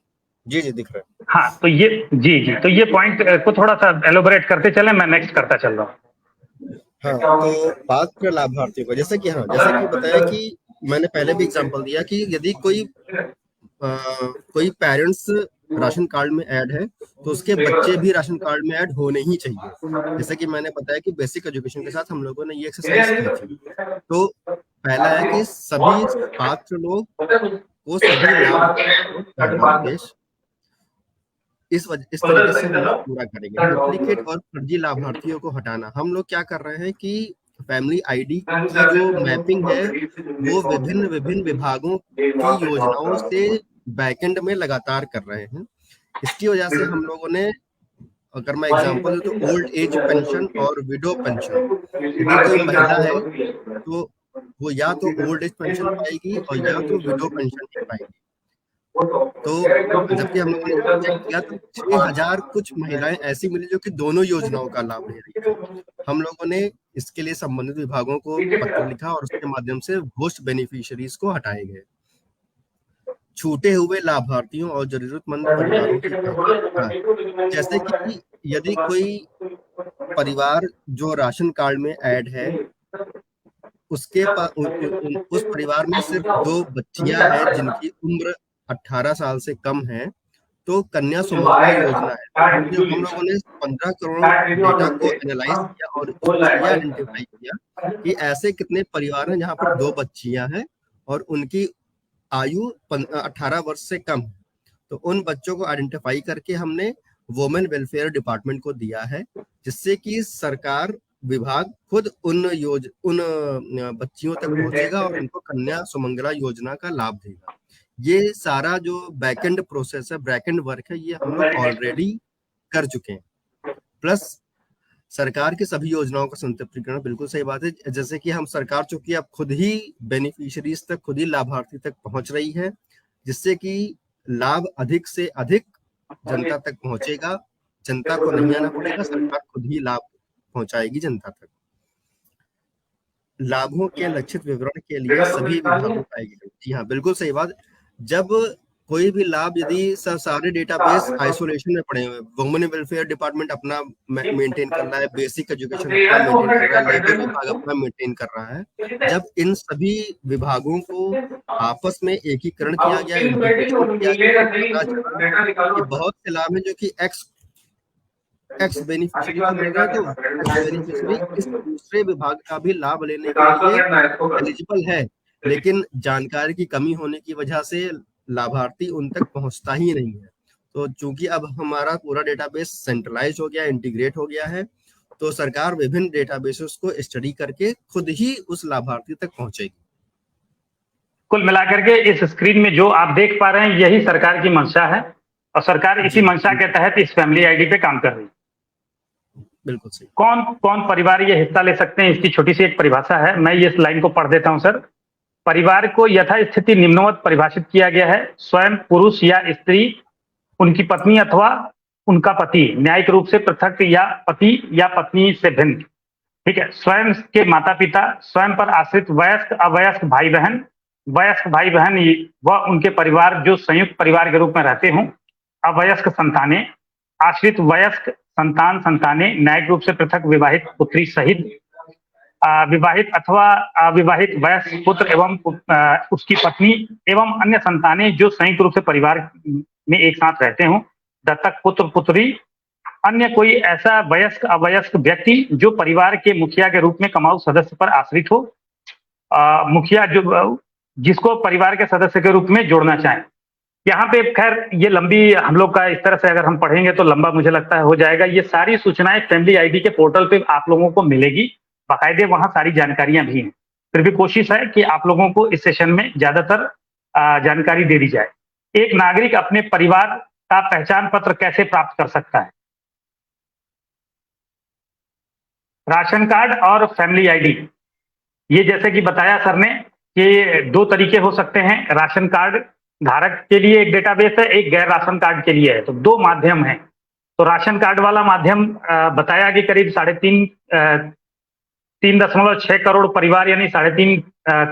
जी दिख रहा है। हाँ, तो ये जी तो ये पॉइंट को थोड़ा सा एलोबरेट करते चले, मैं नेक्स्ट करता चल रहा हूँ। हाँ, तो बात कर लाभार्थियों को, जैसे कि बताया कि मैंने पहले भी एग्जांपल दिया कि यदि कोई पेरेंट्स राशन कार्ड में ऐड है तो उसके बच्चे भी राशन कार्ड में ऐड होने ही चाहिए। जैसे कि मैंने बताया कि बेसिक एजुकेशन के साथ हम लोगों ने ये एक्सरसाइज की थी। तो पहला है कि सभी पात्र लोग को सभी लाभ पहला उद्देश्य इस तरीके से हम लोग पूरा करेंगे। डुप्लीकेट और फर्जी लाभार्थियों को हटाना। हम लोग क्या कर रहे हैं कि फैमिली आईडी की जो मैपिंग है वो विभिन्न विभागों की योजनाओं से बैकएंड में लगातार कर रहे हैं। इसकी वजह से हम लोगों ने, अगर मैं एग्जांपल दूं तो ओल्ड एज पेंशन और विडो पेंशन, यदि कोई महिला है तो वो या तो ओल्ड एज पेंशन पाएगी और या तो विडो पेंशन नहीं पाएगी। तो जबकि हम लोगों ने चेक किया तो 6000 कुछ महिलाएं ऐसी मिली जो कि दोनों योजनाओं का लाभ ले रही थी। हम लोगों ने इसके लिए संबंधित विभागों को पत्र लिखा और उसके माध्यम से घोस्ट बेनिफिशियरीज को हटाए गए। छूटे हुए लाभार्थियों और जरूरतमंद परिवारों की पहचान, जैसे कि यदि कोई परिवार जो राशन कार्ड में ऐड है उसके उस परिवार में सिर्फ 2 बच्चियां हैं जिनकी उम्र 18 साल से कम है, तो कन्या सुमंगला योजना है। तो हम लोगों ने 15 करोड़ डेटा को एनालाइज किया और इसको आइडेंटिफाई किया कि ऐसे कितने परिवार हैं जहां पर 2 बच्चियां हैं और उनकी आयु 18 वर्ष से कम है। तो उन बच्चों को आइडेंटिफाई करके हमने वुमेन वेलफेयर डिपार्टमेंट को दिया है, जिससे कि सरकार विभाग खुद उन बच्चियों तक पहुंचेगा और उनको कन्या सुमंगला योजना का लाभ देगा। ये सारा जो बैकएंड प्रोसेस है, बैकएंड वर्क है, ये हम लोग ऑलरेडी कर चुके हैं। प्लस सरकार की सभी योजनाओं का संतृप्तिकरण, बिल्कुल सही बात है। जैसे कि हम सरकार चूंकि अब खुद ही बेनिफिशियरीज तक, खुद ही लाभार्थी तक पहुंच रही है, जिससे कि लाभ अधिक से अधिक जनता तक पहुंचेगा। जनता को नहीं आना पड़ेगा, सरकार खुद ही लाभ पहुंचाएगी जनता तक। लाभों के लक्षित विवरण के लिए सभी विभागों का जी हाँ, बिल्कुल सही बात। जब कोई भी लाभ, यदि सारे डेटाबेस आइसोलेशन में पड़े हुए, वुमेन वेलफेयर डिपार्टमेंट अपना मेंटेन कर रहा है, बेसिक एजुकेशन अपना मेंटेन कर रहा है, लेबर विभाग अपना मेंटेन कर रहा है, जब इन सभी विभागों को आपस में एकीकरण किया गया, इंटीग्रेशन किया गया, तो बहुत से लाभ है जो कि एक्स बेनिफिशियरी को मिल रहा है, तो बेनिफिशियरी इस दूसरे विभाग का भी लाभ लेने के लिए एलिजिबल है, लेकिन जानकारी की कमी होने की वजह से लाभार्थी उन तक पहुंचता ही नहीं है। तो चूंकि अब हमारा पूरा डेटाबेस सेंट्रलाइज हो गया, इंटीग्रेट हो गया है, तो सरकार विभिन्न डेटाबेसेस को स्टडी करके खुद ही उस लाभार्थी तक पहुंचेगी। कुल मिलाकर के इस स्क्रीन में जो आप देख पा रहे हैं, यही सरकार की मंशा है और सरकार इसी मंशा के तहत इस फैमिली आईडी पे काम कर रही है। बिल्कुल सही। कौन कौन परिवार ये हिस्सा ले सकते हैं, इसकी छोटी सी एक परिभाषा है, मैं ये इस लाइन को पढ़ देता हूं सर। परिवार को यथास्थिति निम्नवत परिभाषित किया गया है: स्वयं पुरुष या स्त्री, उनकी पत्नी अथवा उनका पति, न्यायिक रूप से पृथक या पति या पत्नी से भिन्न, ठीक है। स्वयं के माता पिता, स्वयं पर आश्रित वयस्क अवयस्क भाई बहन, वयस्क भाई बहन व उनके परिवार जो संयुक्त परिवार के रूप में रहते हों, अवयस्क संतानें, आश्रित वयस्क संतान संतानें, न्यायिक रूप से पृथक विवाहित पुत्री सहित विवाहित अथवा अविवाहित वयस्क पुत्र एवं उसकी पत्नी एवं अन्य संतानें जो संयुक्त रूप से परिवार में एक साथ रहते हों, दत्तक पुत्र पुत्री, अन्य कोई ऐसा वयस्क अवयस्क व्यक्ति जो परिवार के मुखिया के रूप में कमाऊ सदस्य पर आश्रित हो, मुखिया जो जिसको परिवार के सदस्य के रूप में जोड़ना चाहे। यहाँ पे खैर ये लंबी हम लोग का इस तरह से अगर हम पढ़ेंगे तो लंबा मुझे लगता है हो जाएगा। ये सारी सूचनाएं फैमिली आईडी के पोर्टल पे आप लोगों को मिलेगी, बाकायदे वहां सारी जानकारियां भी हैं। फिर भी कोशिश है कि आप लोगों को इस सेशन में ज्यादातर जानकारी दे दी जाए। एक नागरिक अपने परिवार का पहचान पत्र कैसे प्राप्त कर सकता है? राशन कार्ड और फैमिली आईडी, ये जैसे कि बताया सर ने कि 2 तरीके हो सकते हैं। राशन कार्ड धारक के लिए एक डेटाबेस है, एक गैर राशन कार्ड के लिए है, तो 2 माध्यम हैं। तो राशन कार्ड वाला माध्यम बताया कि करीब 3.6 करोड़ परिवार यानी 3.5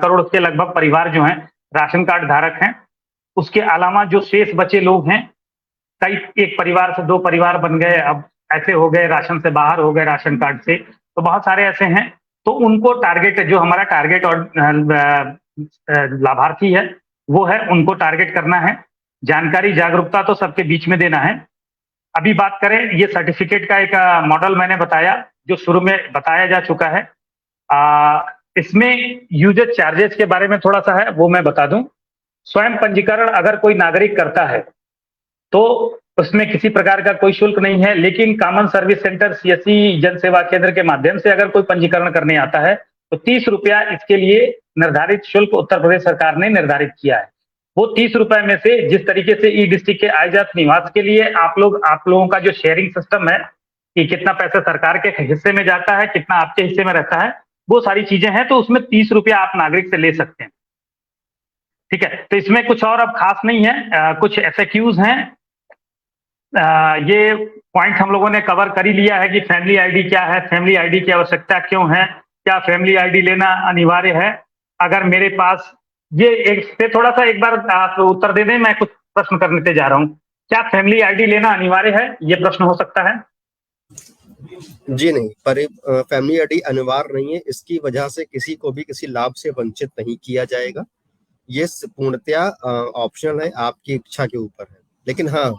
करोड़ के लगभग परिवार जो हैं राशन कार्ड धारक हैं। उसके अलावा जो शेष बचे लोग हैं, कई एक परिवार से 2 परिवार बन गए, अब ऐसे हो गए, राशन से बाहर हो गए राशन कार्ड से, तो बहुत सारे ऐसे हैं। तो उनको टारगेट, जो हमारा टारगेट और लाभार्थी है वो है, उनको टारगेट करना है। जानकारी जागरूकता तो सबके बीच में देना है। अभी बात करें, ये सर्टिफिकेट का एक मॉडल मैंने बताया जो शुरू में बताया जा चुका है। इसमें यूजर चार्जेस के बारे में थोड़ा सा है, वो मैं बता दूं। स्वयं पंजीकरण अगर कोई नागरिक करता है तो उसमें किसी प्रकार का कोई शुल्क नहीं है, लेकिन कॉमन सर्विस सेंटर सीएससी जन सेवा केंद्र के माध्यम से अगर कोई पंजीकरण करने आता है तो 30 रुपया इसके लिए निर्धारित शुल्क उत्तर प्रदेश सरकार ने निर्धारित किया है। वो 30 रुपए में से जिस तरीके से ई डिस्ट्रिक्ट के आय जात निवास के लिए आप लोगों का जो शेयरिंग सिस्टम है कि कितना पैसा सरकार के हिस्से में जाता है, कितना आपके हिस्से में रहता है, वो सारी चीजें हैं, तो उसमें 30 रुपया आप नागरिक से ले सकते हैं। ठीक है, तो इसमें कुछ और अब खास नहीं है। कुछ FAQs हैं। ये पॉइंट हम लोगों ने कवर कर ही लिया है कि फैमिली आईडी क्या है, फैमिली आईडी की आवश्यकता क्यों है, क्या फैमिली आईडी लेना अनिवार्य है। अगर मेरे पास ये एक थोड़ा सा एक बार आप उत्तर दे दें, मैं कुछ प्रश्न करने जा रहा हूँ। क्या फैमिली आईडी लेना अनिवार्य है, ये प्रश्न हो सकता है? जी नहीं, पर फैमिली आईडी अनिवार्य नहीं है। इसकी वजह से किसी को भी किसी लाभ से वंचित नहीं किया जाएगा। ये पूर्णतया ऑप्शनल है, आपकी इच्छा के ऊपर है। लेकिन हाँ,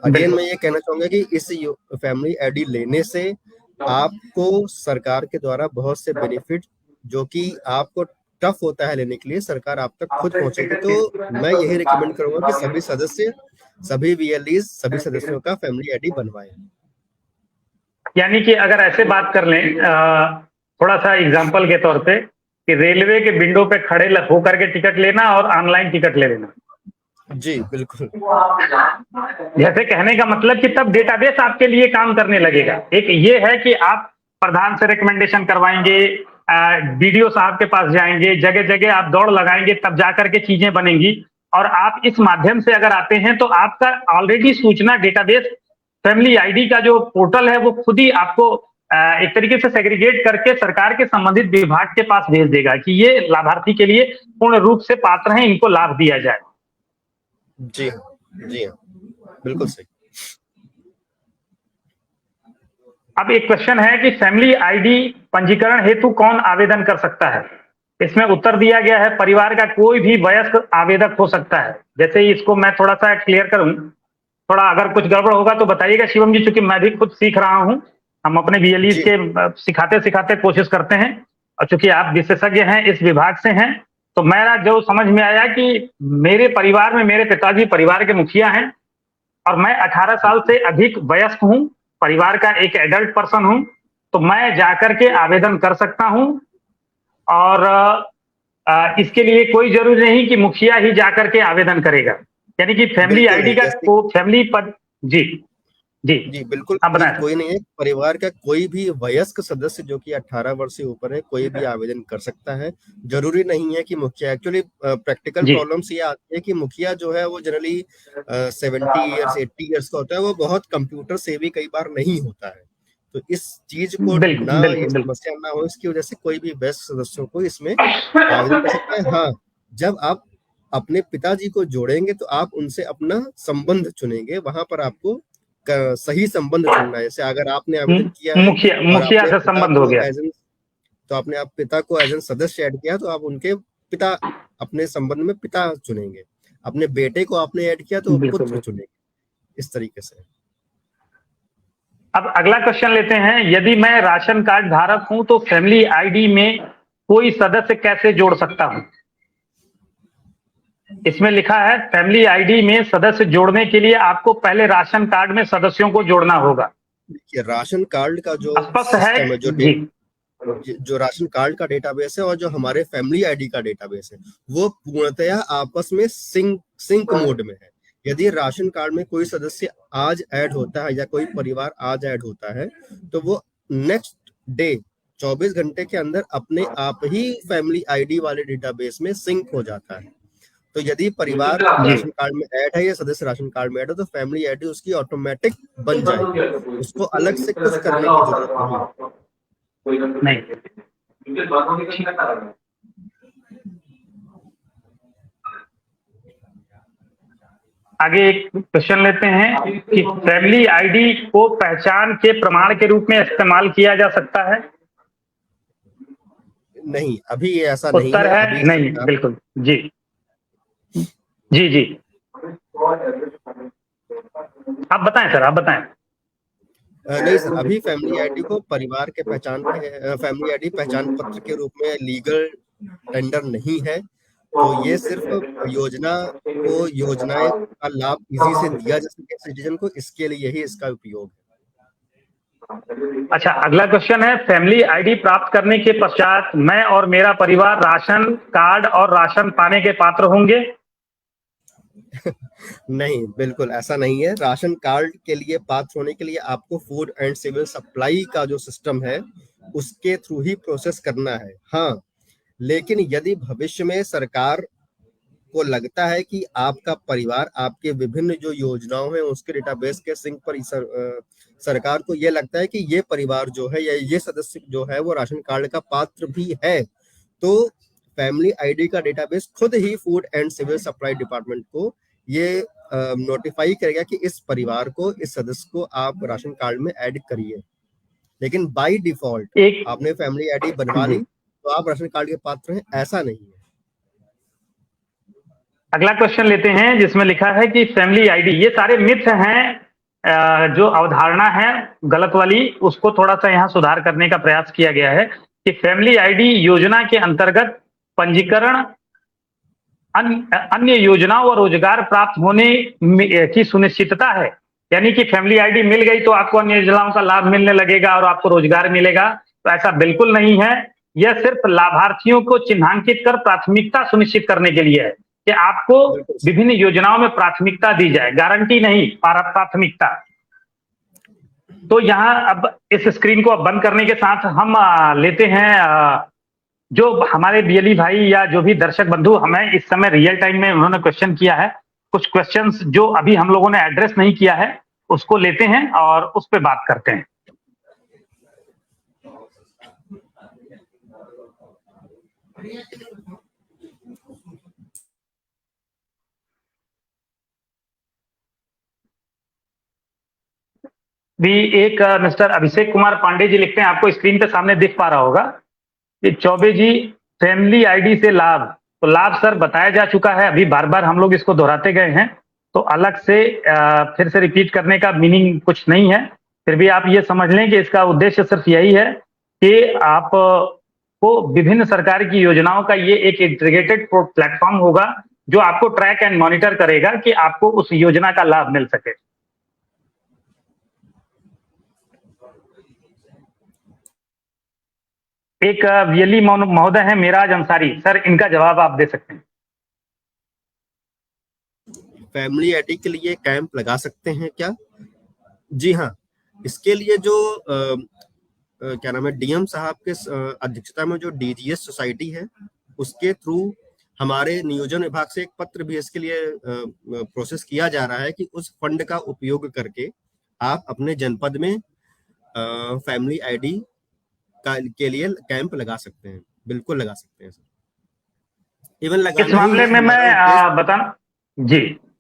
अगेन मैं ये कहना चाहूंगा कि इस फैमिली आईडी लेने से आपको सरकार के द्वारा बहुत से बेनिफिट जो कि आपको टफ होता है लेने के लिए, सरकार आप तक खुद पहुंचेगी। तो मैं यही रिकमेंड करूंगा कि सभी सदस्य, सभी VLEs, सभी सदस्यों का फैमिली आईडी बनवाएं। यानी कि अगर ऐसे बात कर लें थोड़ा सा एग्जांपल के तौर पे कि रेलवे के विंडो पे खड़े होकर के टिकट लेना और ऑनलाइन टिकट ले लेना। जी बिल्कुल। जैसे कहने का मतलब कि तब डेटाबेस आपके लिए काम करने लगेगा। एक ये है कि आप प्रधान से रिकमेंडेशन करवाएंगे, BDO साहब के पास जाएंगे, जगह जगह आप दौड़ लगाएंगे, तब जाकर के चीजें बनेंगी। और आप इस माध्यम से अगर आते हैं तो आपका ऑलरेडी सूचना डेटाबेस फैमिली आईडी का जो पोर्टल है वो खुद ही आपको एक तरीके से सेग्रीगेट करके सरकार के संबंधित विभाग के पास भेज देगा कि ये लाभार्थी के लिए पूर्ण रूप से पात्र हैं, इनको लाभ दिया जाए। जी हाँ, बिल्कुल सही। अब एक क्वेश्चन है कि फैमिली आईडी पंजीकरण हेतु कौन आवेदन कर सकता है? इसमें उत्तर दिया गया है परिवार का कोई भी वयस्क आवेदक हो सकता है। जैसे इसको मैं थोड़ा सा क्लियर करूं, थोड़ा अगर कुछ गड़बड़ होगा तो बताइएगा शिवम जी, चूंकि मैं भी खुद सीख रहा हूं। हम अपने VLEs के सिखाते सिखाते कोशिश करते हैं, और चूंकि आप विशेषज्ञ हैं, इस विभाग से हैं, तो मेरा जो समझ में आया कि मेरे परिवार में मेरे पिताजी परिवार के मुखिया हैं और मैं 18 साल से अधिक वयस्क हूं, परिवार का एक एडल्ट पर्सन हूं, तो मैं जाकर के आवेदन कर सकता हूं। और इसके लिए कोई जरूरी नहीं कि मुखिया ही जाकर के आवेदन करेगा। यानी कि फैमिली आईडी का फैमिली पद। जी जी जी बिल्कुल, कोई नहीं है। परिवार का कोई भी वयस्क सदस्य जो कि 18 वर्ष से ऊपर है, कोई भी आवेदन कर सकता है। जरूरी नहीं है कि मुखिया। एक्चुअली प्रैक्टिकल प्रॉब्लम्स ये आती है कि मुखिया जो है वो जनरली 70 इयर्स 80 इयर्स का होता है, वो बहुत कंप्यूटर सेवी कई बार नहीं होता है। तो इस चीज को ना, ये समस्या ना हो, इसकी वजह से कोई भी वयस्क सदस्यों को इसमें आवेदन कर सकता है। हाँ, जब आप अपने पिताजी को जोड़ेंगे तो आप उनसे अपना संबंध चुनेंगे, वहां पर आपको सही संबंध चुनना है। जैसे अगर आपने आवेदन किया है मुखिया से संबंध हो गया, तो आपने आप पिता को एज एन सदस्य ऐड किया, तो आप उनके पिता, अपने संबंध में पिता चुनेंगे। अपने बेटे को आपने ऐड किया तो पुत्र चुनेंगे, इस तरीके से। अब अगला क्वेश्चन लेते हैं। यदि मैं राशन कार्ड धारक हूं तो फैमिली आईडी में कोई सदस्य कैसे जोड़ सकता हूं? इसमें लिखा है फैमिली आईडी में सदस्य जोड़ने के लिए आपको पहले राशन कार्ड में सदस्यों को जोड़ना होगा। देखिए, राशन कार्ड का जो स्पष्ट है, जो राशन कार्ड का डेटाबेस है और जो हमारे फैमिली आईडी का डेटाबेस है, वो पूर्णतया आपस में सिंक मोड में है। यदि राशन कार्ड में कोई सदस्य आज ऐड होता है या कोई परिवार आज ऐड होता है, तो वो नेक्स्ट डे 24 घंटे के अंदर अपने आप ही फैमिली आईडी वाले डेटाबेस में सिंक हो जाता है। तो यदि परिवार राशन कार्ड में ऐड है या सदस्य राशन कार्ड में ऐड है, तो फैमिली आईडी उसकी ऑटोमेटिक बन जाएगी, उसको अलग से कुछ करने की जरूरत नहीं। आगे एक क्वेश्चन लेते हैं कि फैमिली आईडी को पहचान के प्रमाण के रूप में इस्तेमाल किया जा सकता है? नहीं, अभी ये ऐसा नहीं है। उत्तर है नहीं, बिल्कुल। जी जी जी, आप बताएं सर, आप बताएं। नहीं सर, अभी फैमिली आईडी को परिवार के फैमिली आईडी पहचान पत्र के रूप में लीगल टेंडर नहीं है। तो ये सिर्फ योजनाएं का लाभ इजी से दिया जा सके सिटीजन को, इसके लिए ही इसका उपयोग है। अच्छा, अगला क्वेश्चन है, फैमिली आईडी प्राप्त करने के पश्चात मैं और मेरा परिवार राशन कार्ड और राशन पाने के पात्र होंगे? नहीं, बिल्कुल ऐसा नहीं है। राशन कार्ड के लिए पात्र होने के लिए आपको फूड एंड सिविल सप्लाई का जो सिस्टम है उसके थ्रू ही प्रोसेस करना है। हाँ, लेकिन यदि भविष्य में सरकार को लगता है कि आपका परिवार आपके विभिन्न जो योजनाओं हैं उसके डेटाबेस के सिंक पर सरकार को ये लगता है कि ये परिवार जो है या ये सदस्य जो है वो राशन कार्ड का पात्र भी है, तो फैमिली आईडी का डेटाबेस खुद ही food and civil supply department को ये नोटिफाई करेगा कि इस परिवार को, इस सदस्य को आप राशन कार्ड में ऐड करिए। लेकिन बाय डिफॉल्ट आपने फैमिली आईडी बनवा ली तो आप राशन कार्ड के पात्र हैं, ऐसा नहीं है। अगला क्वेश्चन लेते हैं जिसमें लिखा है कि फैमिली आईडी, ये सारे मिथ हैं, जो अवधारणा है गलत वाली, उसको थोड़ा सा यहाँ सुधार करने का प्रयास किया गया है कि फैमिली आईडी योजना के अंतर्गत पंजीकरण, अन्य योजनाओं और रोजगार प्राप्त होने की सुनिश्चितता है। यानी कि फैमिली आईडी मिल गई तो आपको अन्य योजनाओं का लाभ मिलने लगेगा और आपको रोजगार मिलेगा, तो ऐसा बिल्कुल नहीं है। यह सिर्फ लाभार्थियों को चिन्हांकित कर प्राथमिकता सुनिश्चित करने के लिए है कि आपको विभिन्न योजनाओं में प्राथमिकता दी जाए, गारंटी नहीं, प्राथमिकता। तो यहाँ अब इस स्क्रीन को अब बंद करने के साथ हम लेते हैं जो हमारे बीएलई भाई या जो भी दर्शक बंधु हमें इस समय रियल टाइम में उन्होंने क्वेश्चन किया है, कुछ क्वेश्चंस जो अभी हम लोगों ने एड्रेस नहीं किया है उसको लेते हैं और उस पर बात करते हैं। भी एक मिस्टर अभिषेक कुमार पांडे जी लिखते हैं, आपको स्क्रीन पे सामने दिख पा रहा होगा कि चौबे जी फैमिली आईडी से लाभ, तो लाभ सर बताया जा चुका है, अभी बार बार हम लोग इसको दोहराते गए हैं, तो अलग से फिर से रिपीट करने का मीनिंग कुछ नहीं है। फिर भी आप ये समझ लें कि इसका उद्देश्य सिर्फ यही है कि आप को विभिन्न सरकार की योजनाओं का ये एक इंटीग्रेटेड प्लेटफॉर्म होगा जो आपको ट्रैक एंड मॉनिटर करेगा कि आपको उस योजना का लाभ मिल सके। एक बीएलई महोदय है मेराज अंसारी, सर इनका जवाब आप दे सकते हैं। फैमिली आईडी के लिए कैंप लगा सकते हैं क्या? जी हाँ, इसके लिए जो क्या नाम है, डीएम साहब के अध्यक्षता में जो डीजीएस सोसाइटी है उसके थ्रू हमारे नियोजन विभाग से एक पत्र भी इसके लिए प्रोसेस किया जा रहा है कि उस फंड का उपयोग करके आप अपने जनपद में फैमिली आईडी के लिए कैंप लगा सकते हैं, बिल्कुल लगा सकते हैं सर। इवन लगा इस मामले में मैं बता जी,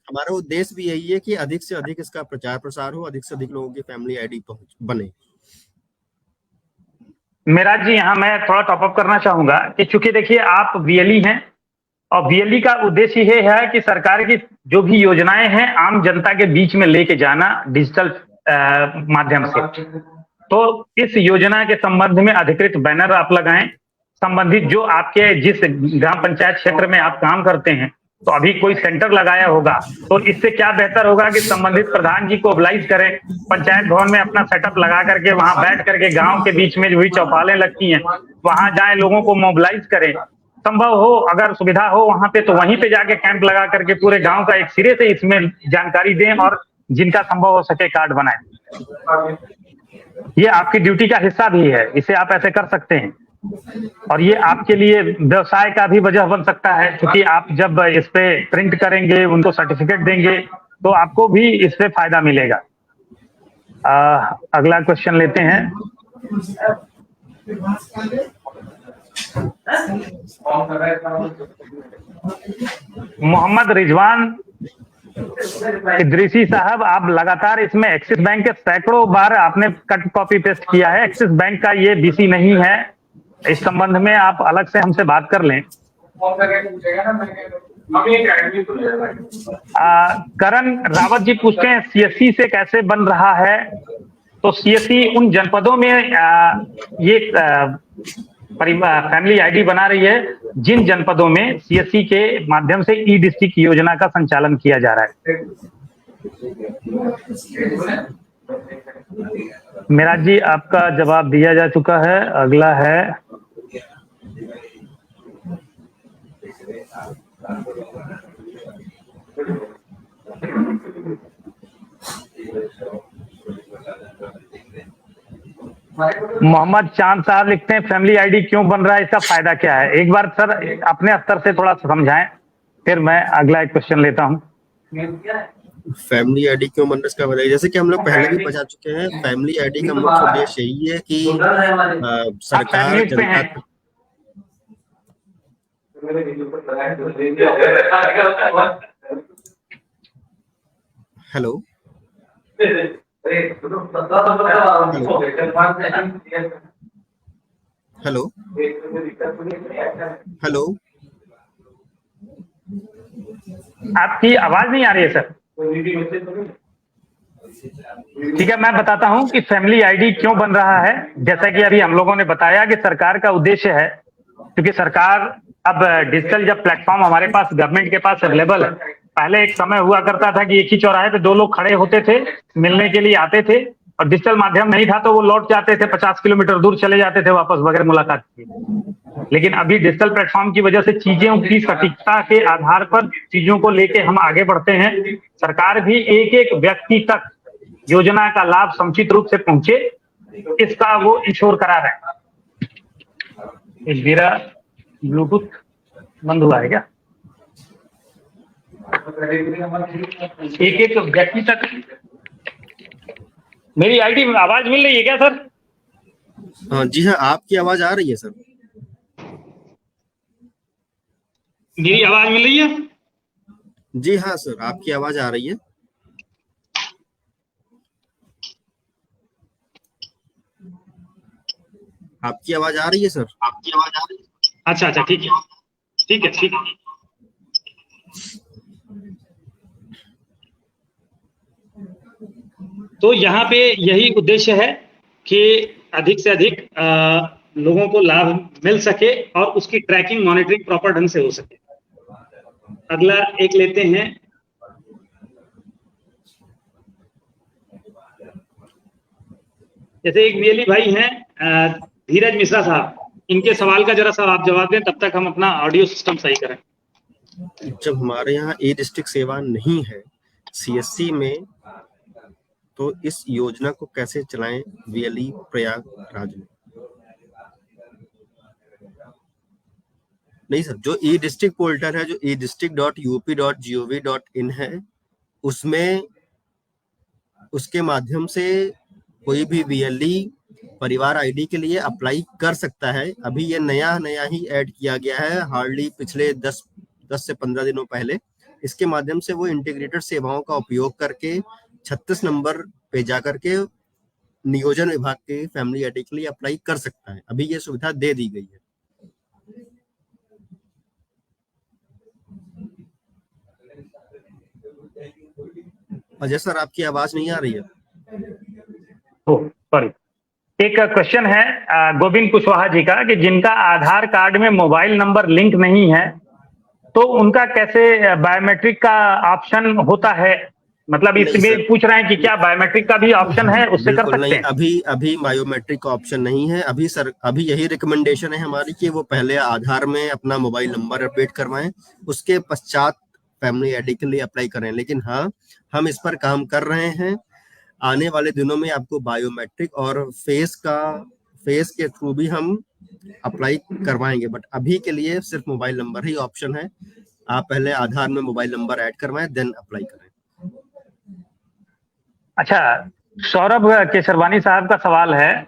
हमारा उद्देश्य भी यही है कि अधिक से अधिक इसका प्रचार प्रसार हो, अधिक से अधिक लोगों की फैमिली आईडी बने। मेराज जी, यहाँ मैं थोड़ा टॉपअप करना चाहूंगा कि चूंकि देखिए आप बीएलई हैं और बीएलई का उद्देश्य ये है कि सरकार की जो भी योजनाएं हैं आम जनता के बीच में लेके जाना डिजिटल माध्यम से। तो इस योजना के संबंध में अधिकृत बैनर आप लगाएं, संबंधित जो आपके जिस ग्राम पंचायत क्षेत्र में आप काम करते हैं, तो अभी कोई सेंटर लगाया होगा तो इससे क्या बेहतर होगा कि संबंधित प्रधान जी को मोबिलाइज करें, पंचायत भवन में अपना सेटअप लगा करके वहां बैठ करके गांव के बीच में जो भी चौपालें लगती हैं वहां जाएं, लोगों को मोबिलाइज करें, संभव हो अगर सुविधा हो वहां पे तो वहीं पे जाके कैंप लगा करके पूरे गांव का एक सिरे से इसमें जानकारी दें और जिनका संभव हो सके कार्ड बनाएं। ये आपकी ड्यूटी का हिस्सा भी है, इसे आप ऐसे कर सकते हैं और ये आपके लिए व्यवसाय का भी वजह बन सकता है, क्योंकि आप जब इस पे प्रिंट करेंगे, उनको सर्टिफिकेट देंगे तो आपको भी इस पे फायदा मिलेगा। अगला क्वेश्चन लेते हैं। मोहम्मद रिजवान इदरीसी साहब, आप लगातार इसमें एक्सिस बैंक के सैकड़ों बार आपने कट कॉपी पेस्ट किया है, एक्सिस बैंक का ये बीसी नहीं है, इस संबंध में आप अलग से हमसे बात कर लें। करण रावत जी पूछते हैं सीएससी से कैसे बन रहा है तो सीएससी उन जनपदों में ये फैमिली आईडी बना रही है जिन जनपदों में सीएससी के माध्यम से ई डिस्ट्रिक्ट योजना का संचालन किया जा रहा है। मेराज जी, आपका जवाब दिया जा चुका है। अगला है मोहम्मद चांद साहब लिखते हैं फैमिली आईडी क्यों बन रहा है, इसका फायदा क्या है? एक बार सर अपने स्तर से थोड़ा समझाएं, फिर मैं अगला एक क्वेश्चन लेता हूं। फैमिली आईडी क्यों बन रहा है इसका फायदा, जैसे कि हम लोग पहले भी बता चुके हैं, फैमिली आईडी का मुख्य उद्देश्य यही है कि सरकार जनता। हेलो हेलो हेलो, आपकी आवाज नहीं आ रही है सर। ठीक है, मैं बताता हूं कि फैमिली आईडी क्यों बन रहा है। जैसा कि अभी हम लोगों ने बताया कि सरकार का उद्देश्य है, क्योंकि सरकार अब डिजिटल जब प्लेटफॉर्म हमारे पास गवर्नमेंट के पास अवेलेबल है, पहले एक समय हुआ करता था कि एक ही चौराहे पे दो लोग खड़े होते थे, मिलने के लिए आते थे, और डिजिटल माध्यम नहीं था तो वो लौट जाते थे, 50 किलोमीटर दूर चले जाते थे वापस बगैर मुलाकात किए। लेकिन अभी डिजिटल प्लेटफॉर्म की वजह से चीजों की सटीकता के आधार पर चीजों को लेके हम आगे बढ़ते हैं। सरकार भी एक एक व्यक्ति तक योजना का लाभ समुचित रूप से पहुंचे, इसका वो इंश्योर करा रहे हैं। मेरा ब्लूटूथ बंद हुआ है क्या? एक एक व्यक्ति तक मेरी आईडी में आवाज मिल रही है क्या सर? हाँ जी हाँ, आपकी आवाज आ रही है सर। मेरी आवाज मिल रही है? जी हाँ सर, आपकी आवाज आ रही है। आपकी आवाज आ रही है सर। आपकी आवाज आ रही है। अच्छा अच्छा, ठीक है ठीक है ठीक है। तो यहाँ पे यही उद्देश्य है कि अधिक से अधिक लोगों को लाभ मिल सके और उसकी ट्रैकिंग मॉनिटरिंग प्रॉपर ढंग से हो सके। अगला एक लेते हैं। जैसे एक वीएलई भाई हैं धीरज मिश्रा साहब, इनके सवाल का जरा सा आप जवाब दें, तब तक हम अपना ऑडियो सिस्टम सही करें। जब हमारे यहाँ ई डिस्ट्रिक्ट सेवा नहीं है सीएससी में, तो इस योजना को कैसे चलाएं वीएलई प्रयागराज में? नहीं सर, जो ई डिस्ट्रिक्ट पोर्टल है, जो edistrict.up.gov.in है, उसमें उसके माध्यम से कोई भी वीएलई परिवार आईडी के लिए अप्लाई कर सकता है। अभी ये नया ही ऐड किया गया है, हार्डली पिछले 10 से 15 दिनों पहले। इसके माध्यम से वो इंटीग्रेटेड सेवाओं का उपयोग करके 36 नंबर पे जाकर के नियोजन विभाग के फैमिली आईडी के लिए अप्लाई कर सकता है। अभी ये सुविधा दे दी गई है। अजय सर, आपकी आवाज नहीं आ रही है। सॉरी, एक क्वेश्चन है गोविंद कुशवाहा जी का कि जिनका आधार कार्ड में मोबाइल नंबर लिंक नहीं है, तो उनका कैसे बायोमेट्रिक का ऑप्शन होता है? मतलब इसमें पूछ रहे हैं कि क्या बायोमेट्रिक का भी ऑप्शन है, उससे कर सकते हैं? अभी बायोमेट्रिक का ऑप्शन नहीं है। अभी यही रिकमेंडेशन है हमारी कि वो पहले आधार में अपना मोबाइल नंबर अपडेट करवाएं, उसके पश्चात फैमिली आईडी के लिए अप्लाई करें। लेकिन हाँ, हम इस पर काम कर रहे हैं। आने वाले दिनों में आपको बायोमेट्रिक और फेस के थ्रू भी हम अप्लाई करवाएंगे, बट अभी के लिए सिर्फ मोबाइल नंबर ही ऑप्शन है। आप पहले आधार में मोबाइल नंबर ऐड करवाएं, देन अप्लाई करें। अच्छा, सौरभ केसरवानी साहब का सवाल है,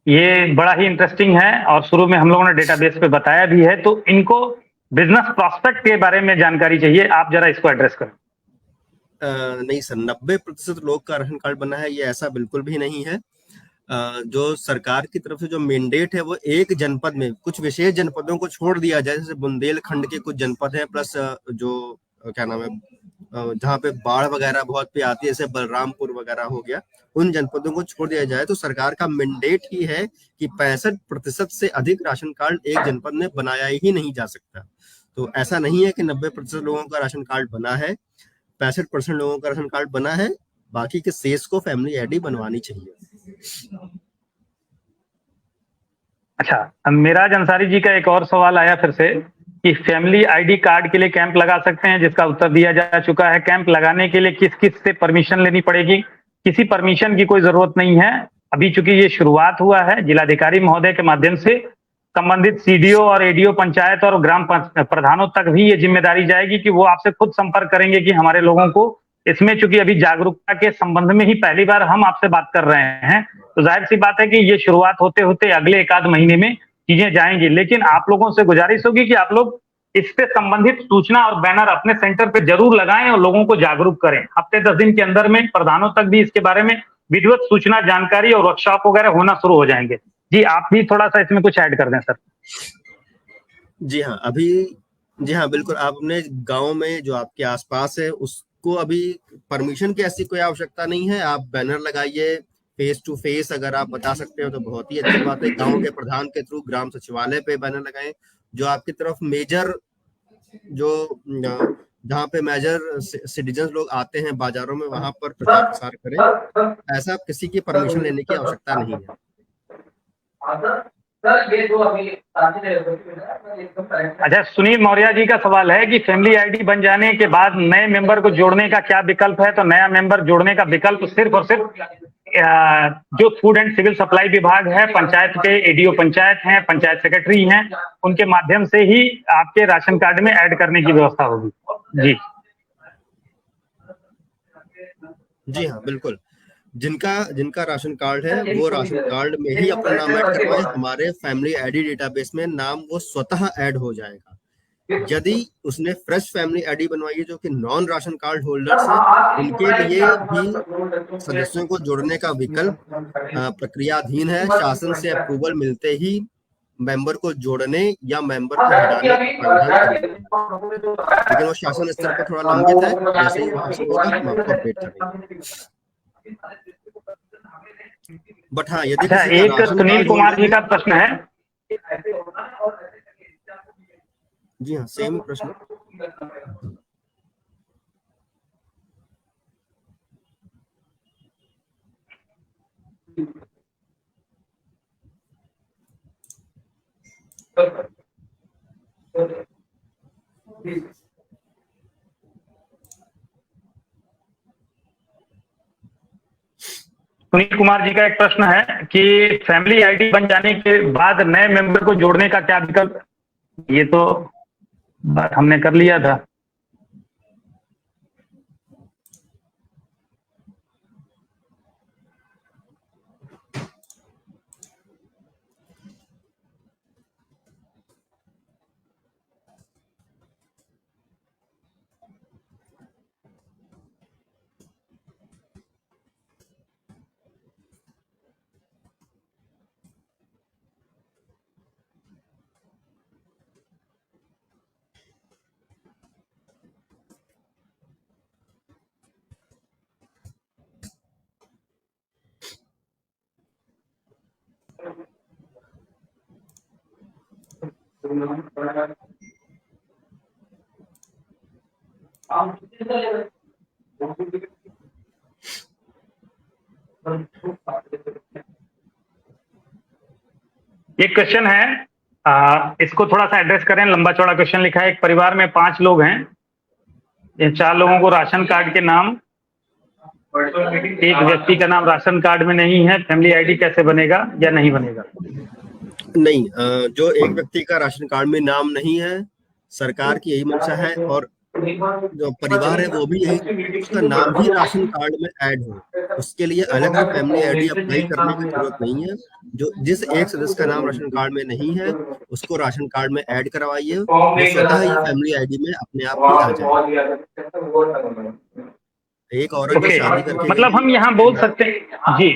ये बड़ा ही इंटरेस्टिंग है और शुरू में हम लोगों ने डेटाबेस पे बताया भी है। तो इनको बिजनेस प्रॉस्पेक्ट के बारे में जानकारी चाहिए, आप जरा इसको एड्रेस करें। नहीं सर, 90% लोग का राशन कार्ड बना है, ये ऐसा बिल्कुल भी नहीं है। जो सरकार की तरफ से जो मैंडेट है, वो एक जनपद में कुछ विशेष जनपदों को छोड़ दिया जाए, जैसे बुंदेलखंड के कुछ जनपद हैं, प्लस जो क्या नाम है जहाँ पे बाढ़ वगैरह बहुत पे आती है, जैसे बलरामपुर वगैरह हो गया, उन जनपदों को छोड़ दिया जाए। तो सरकार का मैंडेट ही है कि 65% से अधिक राशन कार्ड एक जनपद में बनाया ही नहीं जा सकता। तो ऐसा नहीं है कि 90% लोगों का राशन कार्ड बना है, 65% लोगों का राशन कार्ड बना है, बाकी के शेष को फैमिली आईडी बनवानी चाहिए। अच्छा, अब मिराज अंसारी जी का एक और सवाल आया फिर से कि फैमिली आईडी कार्ड के लिए कैंप लगा सकते हैं, जिसका उत्तर दिया जा चुका है। कैंप लगाने के लिए किस किस से परमिशन लेनी पड़ेगी? किसी परमिशन की कोई जरूरत नहीं है। अभी चूंकि ये शुरुआत हुआ है, जिलाधिकारी महोदय के माध्यम से संबंधित सीडीओ और एडीओ पंचायत और ग्राम प्रधानों तक भी ये जिम्मेदारी जाएगी कि वो आपसे खुद संपर्क करेंगे कि हमारे लोगों को इसमें, चूंकि अभी जागरूकता के संबंध में ही पहली बार हम आपसे बात कर रहे हैं, तो जाहिर सी बात है कि ये शुरुआत होते होते अगले एक आध महीने में चीजें जाएंगी। लेकिन आप लोगों से गुजारिश होगी कि आप लोग इससे संबंधित सूचना और बैनर अपने सेंटर पे जरूर लगाएं और लोगों को जागरूक करें। हफ्ते 10 दिन के अंदर में प्रधानों तक भी इसके बारे में विधिवत सूचना, जानकारी और वर्कशॉप वगैरह होना शुरू हो जाएंगे। जी, आप भी थोड़ा सा इसमें कुछ ऐड कर दें सर। जी हाँ, बिल्कुल। आपने गांव में जो आपके आसपास है उसको अभी परमिशन की ऐसी कोई आवश्यकता नहीं है। आप बैनर लगाइए, फेस टू फेस अगर आप बता सकते हो तो बहुत ही अच्छी बात है। गांव के प्रधान के थ्रू ग्राम सचिवालय पे बैनर लगाएं। जो आपकी तरफ मेजर, जो जहाँ पे मेजर सिटीजन लोग आते हैं बाजारों में, वहां पर प्रचार प्रसार करें। ऐसा किसी की परमिशन लेने की आवश्यकता नहीं है। अच्छा, सुनील मौर्य जी का सवाल है कि फैमिली आईडी बन जाने के बाद नए मेंबर को जोड़ने का क्या विकल्प है? तो नया मेंबर जोड़ने का विकल्प सिर्फ और सिर्फ जो फूड एंड सिविल सप्लाई विभाग है, पंचायत के एडीओ पंचायत हैं, पंचायत सेक्रेटरी हैं, उनके माध्यम से ही आपके राशन कार्ड में ऐड करने की व्यवस्था होगी। जी जी हाँ, बिल्कुल। जिनका राशन कार्ड है वो राशन कार्ड में ही अपना नाम ऐड करवाएं। हमारे फैमिली आईडी डेटाबेस में नाम वो स्वतः ऐड हो जाएगा। यदि उसने फ्रेश फैमिली आईडी बनवाई है, जो कि नॉन राशन कार्ड होल्डर्स हैं, उनके लिए भी सदस्यों को जोड़ने का विकल्प प्रक्रियाधीन है। शासन से अप्रूवल मिलते ही मेंबर को जोड़ने या मेंबर को हटाने का प्रावधान करेंगे, लेकिन वो शासन स्तर पर थोड़ा लंबित है। जैसे ही वहां से होगा हम आपको अपडेट करेंगे। बट हाँ, यदि अच्छा, एक सुनील कुमार जी का प्रश्न है। जी हाँ, सेम प्रश्न। सुनील कुमार जी का एक प्रश्न है कि फैमिली आईडी बन जाने के बाद नए मेंबर को जोड़ने का क्या विकल्प? ये तो बात हमने कर लिया था। एक क्वेश्चन है, इसको थोड़ा सा एड्रेस करें। लंबा चौड़ा क्वेश्चन लिखा है। एक परिवार में 5 लोग हैं। इन 4 लोगों को राशन कार्ड के नाम, एक व्यक्ति का नाम राशन कार्ड में नहीं है। फैमिली आईडी कैसे बनेगा या नहीं बनेगा? नहीं, जो एक व्यक्ति का राशन कार्ड में नाम नहीं है, सरकार की यही मंशा है, और जो परिवार है वो भी यही, उसका नाम ही राशन कार्ड में ऐड हो। उसके लिए अलग से फैमिली आईडी अप्लाई करने की जरूरत नहीं है। जो जिस एक सदस्य का नाम राशन कार्ड में नहीं है उसको राशन कार्ड में ऐड करवाइए, वो स्वतः ही फैमिली आईडी में अपने आप ही आ जाए। एक औरत जो शादी करके, मतलब हम यहाँ बोल सकते हैं जी,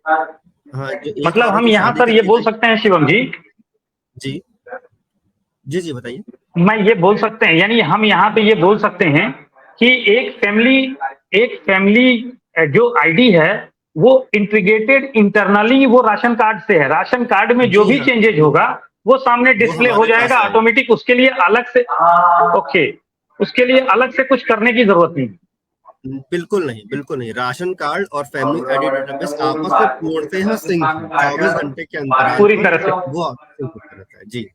हाँ, मतलब हम यहाँ पर ये बोल सकते हैं शिवम जी, जी जी जी बताइए। मैं ये बोल सकते हैं, यानी हम यहाँ पे ये बोल सकते हैं कि एक फैमिली जो आईडी है वो इंटीग्रेटेड इंटरनली वो राशन कार्ड से है। राशन कार्ड में जो जी भी हाँ, चेंजेज होगा वो सामने वो डिस्प्ले हो हमारे पास जाएगा आएगा। ऑटोमेटिक। उसके लिए अलग से ओके, उसके लिए अलग से कुछ करने की जरूरत नहीं। बिल्कुल नहीं, बिल्कुल नहीं। राशन कार्ड और फैमिली आईडी डेटाबेस आपस में पूर्णतः सिंक है। 24 घंटे के अंतराल पूरी पर तरह से वो सिंक होता रहता है। जी।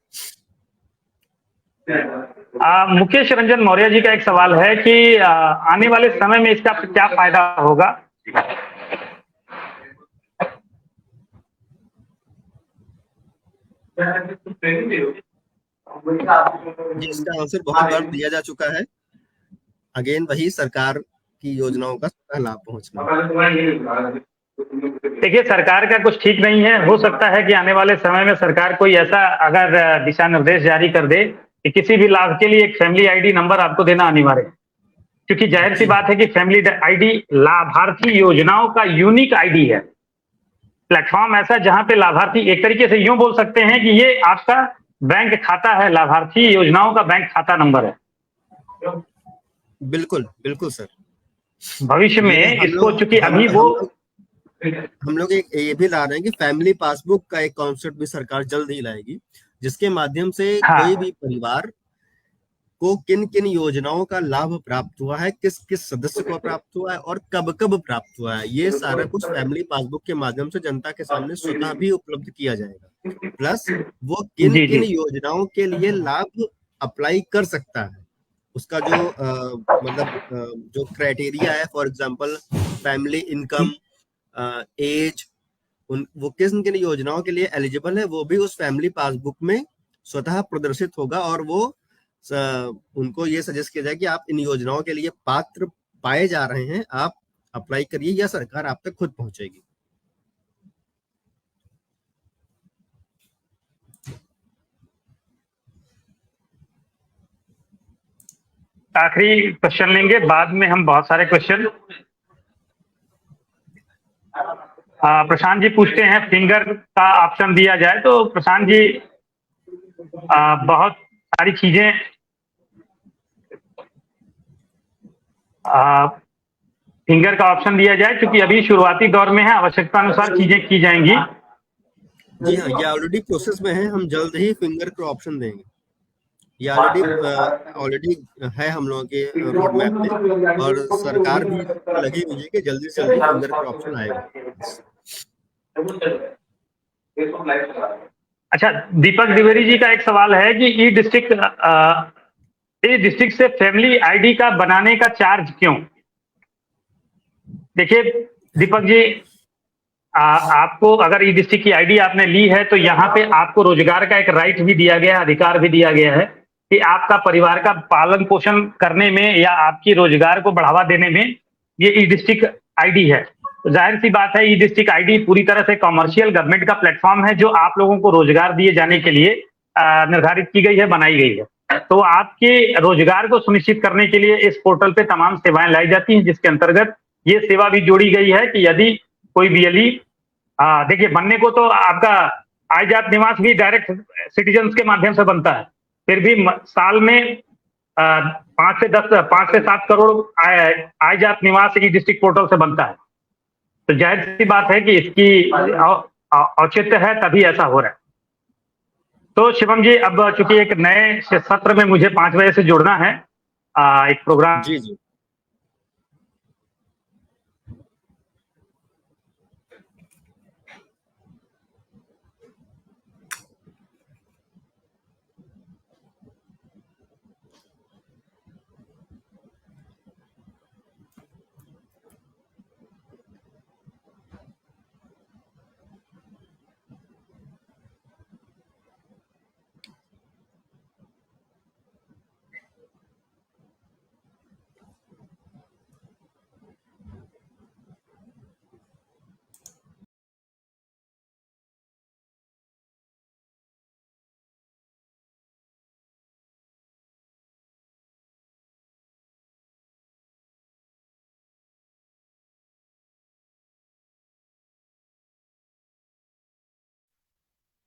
मुकेश रंजन मौर्य जी का एक सवाल है कि आने वाले समय में इसका क्या फायदा होगा। जी, इसका आंसर बहुत बार दिया जा चुका है। अगेन वही सरकार की योजनाओं का लाभ पहुंचना। देखिए, सरकार का कुछ ठीक नहीं है। हो सकता है कि आने वाले समय में सरकार कोई ऐसा अगर दिशा निर्देश जारी कर दे कि किसी भी लाभ के लिए एक फैमिली आईडी नंबर आपको देना अनिवार्य है। क्योंकि जाहिर सी जी बात है कि फैमिली आईडी लाभार्थी योजनाओं का यूनिक आईडी है। प्लेटफॉर्म ऐसा जहां पे लाभार्थी, एक तरीके से यूं बोल सकते हैं कि ये आपका बैंक खाता है, लाभार्थी योजनाओं का बैंक खाता नंबर है। बिल्कुल, बिल्कुल सर। भविष्य ये में हम इसको लोग चूंकि हम अभी वो हम लोग एक ये भी ला रहे हैं कि फैमिली पासबुक का एक कॉन्सेप्ट भी सरकार जल्द ही लाएगी, जिसके माध्यम से कोई हाँ भी परिवार को किन किन योजनाओं का लाभ प्राप्त हुआ है, किस किस सदस्य को प्राप्त हुआ है और कब कब प्राप्त हुआ है, ये सारा कुछ फैमिली पासबुक के माध्यम से जनता के सामने स्वतः भी उपलब्ध किया जाएगा। प्लस वो किन जी जी किन योजनाओं के लिए लाभ अप्लाई कर सकता है, उसका जो मतलब जो क्राइटेरिया है, for example family income, age, वो किन किन योजनाओं के लिए एलिजिबल है, वो भी उस फैमिली पासबुक में स्वतः प्रदर्शित होगा और वो उनको ये सजेस्ट किया जाए कि आप इन योजनाओं के लिए पात्र पाए जा रहे हैं, आप अप्लाई करिए या सरकार आप तक खुद पहुंचेगी। आखिरी क्वेश्चन लेंगे, बाद में हम बहुत सारे क्वेश्चन। प्रशांत जी पूछते हैं फिंगर का ऑप्शन दिया जाए। तो प्रशांत जी बहुत सारी चीजें फिंगर का ऑप्शन दिया जाए, क्योंकि अभी शुरुआती दौर में है, आवश्यकता अनुसार चीजें की जाएंगी। जी हाँ, ये ऑलरेडी प्रोसेस में है, हम जल्द ही फिंगर का ऑप्शन देंगे। ये ऑलरेडी है हम लोगों के रोड मैप में, और सरकार भी लगी हुई है कि जल्दी से जल्दी फिंगर का ऑप्शन आएगा। अच्छा, दीपक द्विवेदी जी का एक सवाल है कि ई डिस्ट्रिक्ट से फैमिली आईडी का बनाने का चार्ज क्यों। देखिए दीपक जी, आपको अगर ई डिस्ट्रिक्ट की आईडी आपने ली है तो यहाँ पे आपको रोजगार का एक राइट भी दिया गया है, अधिकार भी दिया गया है कि आपका परिवार का पालन पोषण करने में या आपकी रोजगार को बढ़ावा देने में ये ई डिस्ट्रिक्ट आईडी है। तो जाहिर सी बात है, ई डिस्ट्रिक्ट आईडी पूरी तरह से कॉमर्शियल गवर्नमेंट का प्लेटफॉर्म है जो आप लोगों को रोजगार दिए जाने के लिए निर्धारित की गई है, बनाई गई है। तो आपके रोजगार को सुनिश्चित करने के लिए इस पोर्टल पे तमाम सेवाएं लाई जाती हैं, जिसके अंतर्गत ये सेवा भी जोड़ी गई है कि यदि कोई बीएलई, देखिए बनने को तो आपका आय जात निवास भी डायरेक्ट सिटीजन्स के माध्यम से बनता है, फिर भी साल में 5 से 7 करोड़ आय जात निवास ई डिस्ट्रिक्ट पोर्टल से बनता है। तो जाहिर सी बात है कि इसकी औचित्य है, तभी ऐसा हो रहा है। तो शिवम जी, अब चूंकि एक नए सत्र में मुझे 5 बजे से जुड़ना है, एक प्रोग्राम। जी जी,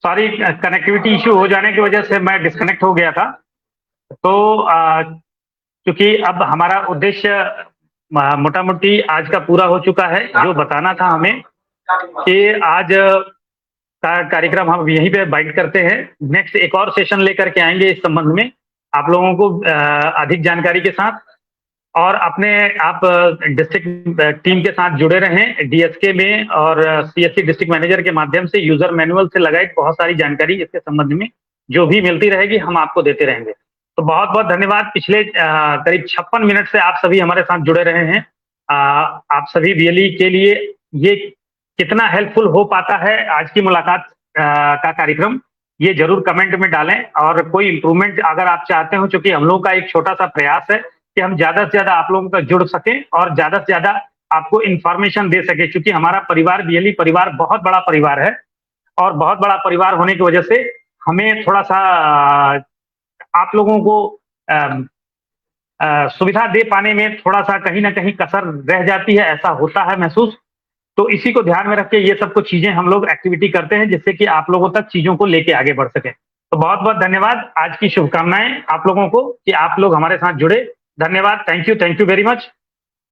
सॉरी, कनेक्टिविटी इश्यू हो जाने की वजह से मैं डिस्कनेक्ट हो गया था। तो क्योंकि अब हमारा उद्देश्य मोटा मोटी आज का पूरा हो चुका है। जो बताना था हमें कि आज का कार्यक्रम हम यहीं पे बाइंड करते हैं। नेक्स्ट एक और सेशन लेकर के आएंगे इस संबंध में आप लोगों को अधिक जानकारी के साथ, और अपने आप डिस्ट्रिक्ट टीम के साथ जुड़े रहें डीएसके में, और सीएससी डिस्ट्रिक्ट मैनेजर के माध्यम से यूजर मैनुअल से लगाई बहुत सारी जानकारी इसके संबंध में जो भी मिलती रहेगी हम आपको देते रहेंगे। तो बहुत बहुत धन्यवाद। पिछले करीब 56 मिनट से आप सभी हमारे साथ जुड़े रहे हैं। आप सभी बीएलई के लिए ये कितना हेल्पफुल हो पाता है आज की मुलाकात का कार्यक्रम, ये जरूर कमेंट में डालें। और कोई इंप्रूवमेंट अगर आप चाहते हो, क्योंकि हम लोगों का एक छोटा सा प्रयास है कि हम ज्यादा से ज्यादा आप लोगों का जुड़ सकें और ज्यादा से ज्यादा आपको इन्फॉर्मेशन दे सके, क्योंकि हमारा परिवार बीएलई परिवार बहुत बड़ा परिवार है, और बहुत बड़ा परिवार होने की वजह से हमें थोड़ा सा आप लोगों को सुविधा दे पाने में थोड़ा सा कहीं ना कहीं कसर रह जाती है, ऐसा होता है महसूस। तो इसी को ध्यान में रख के ये सब कुछ चीजें हम लोग एक्टिविटी करते हैं जिससे कि आप लोगों तक चीजों को लेके आगे बढ़ सके। तो बहुत बहुत धन्यवाद। आज की शुभकामनाएं आप लोगों को कि आप लोग हमारे साथ जुड़े। धन्यवाद। Thank you very much.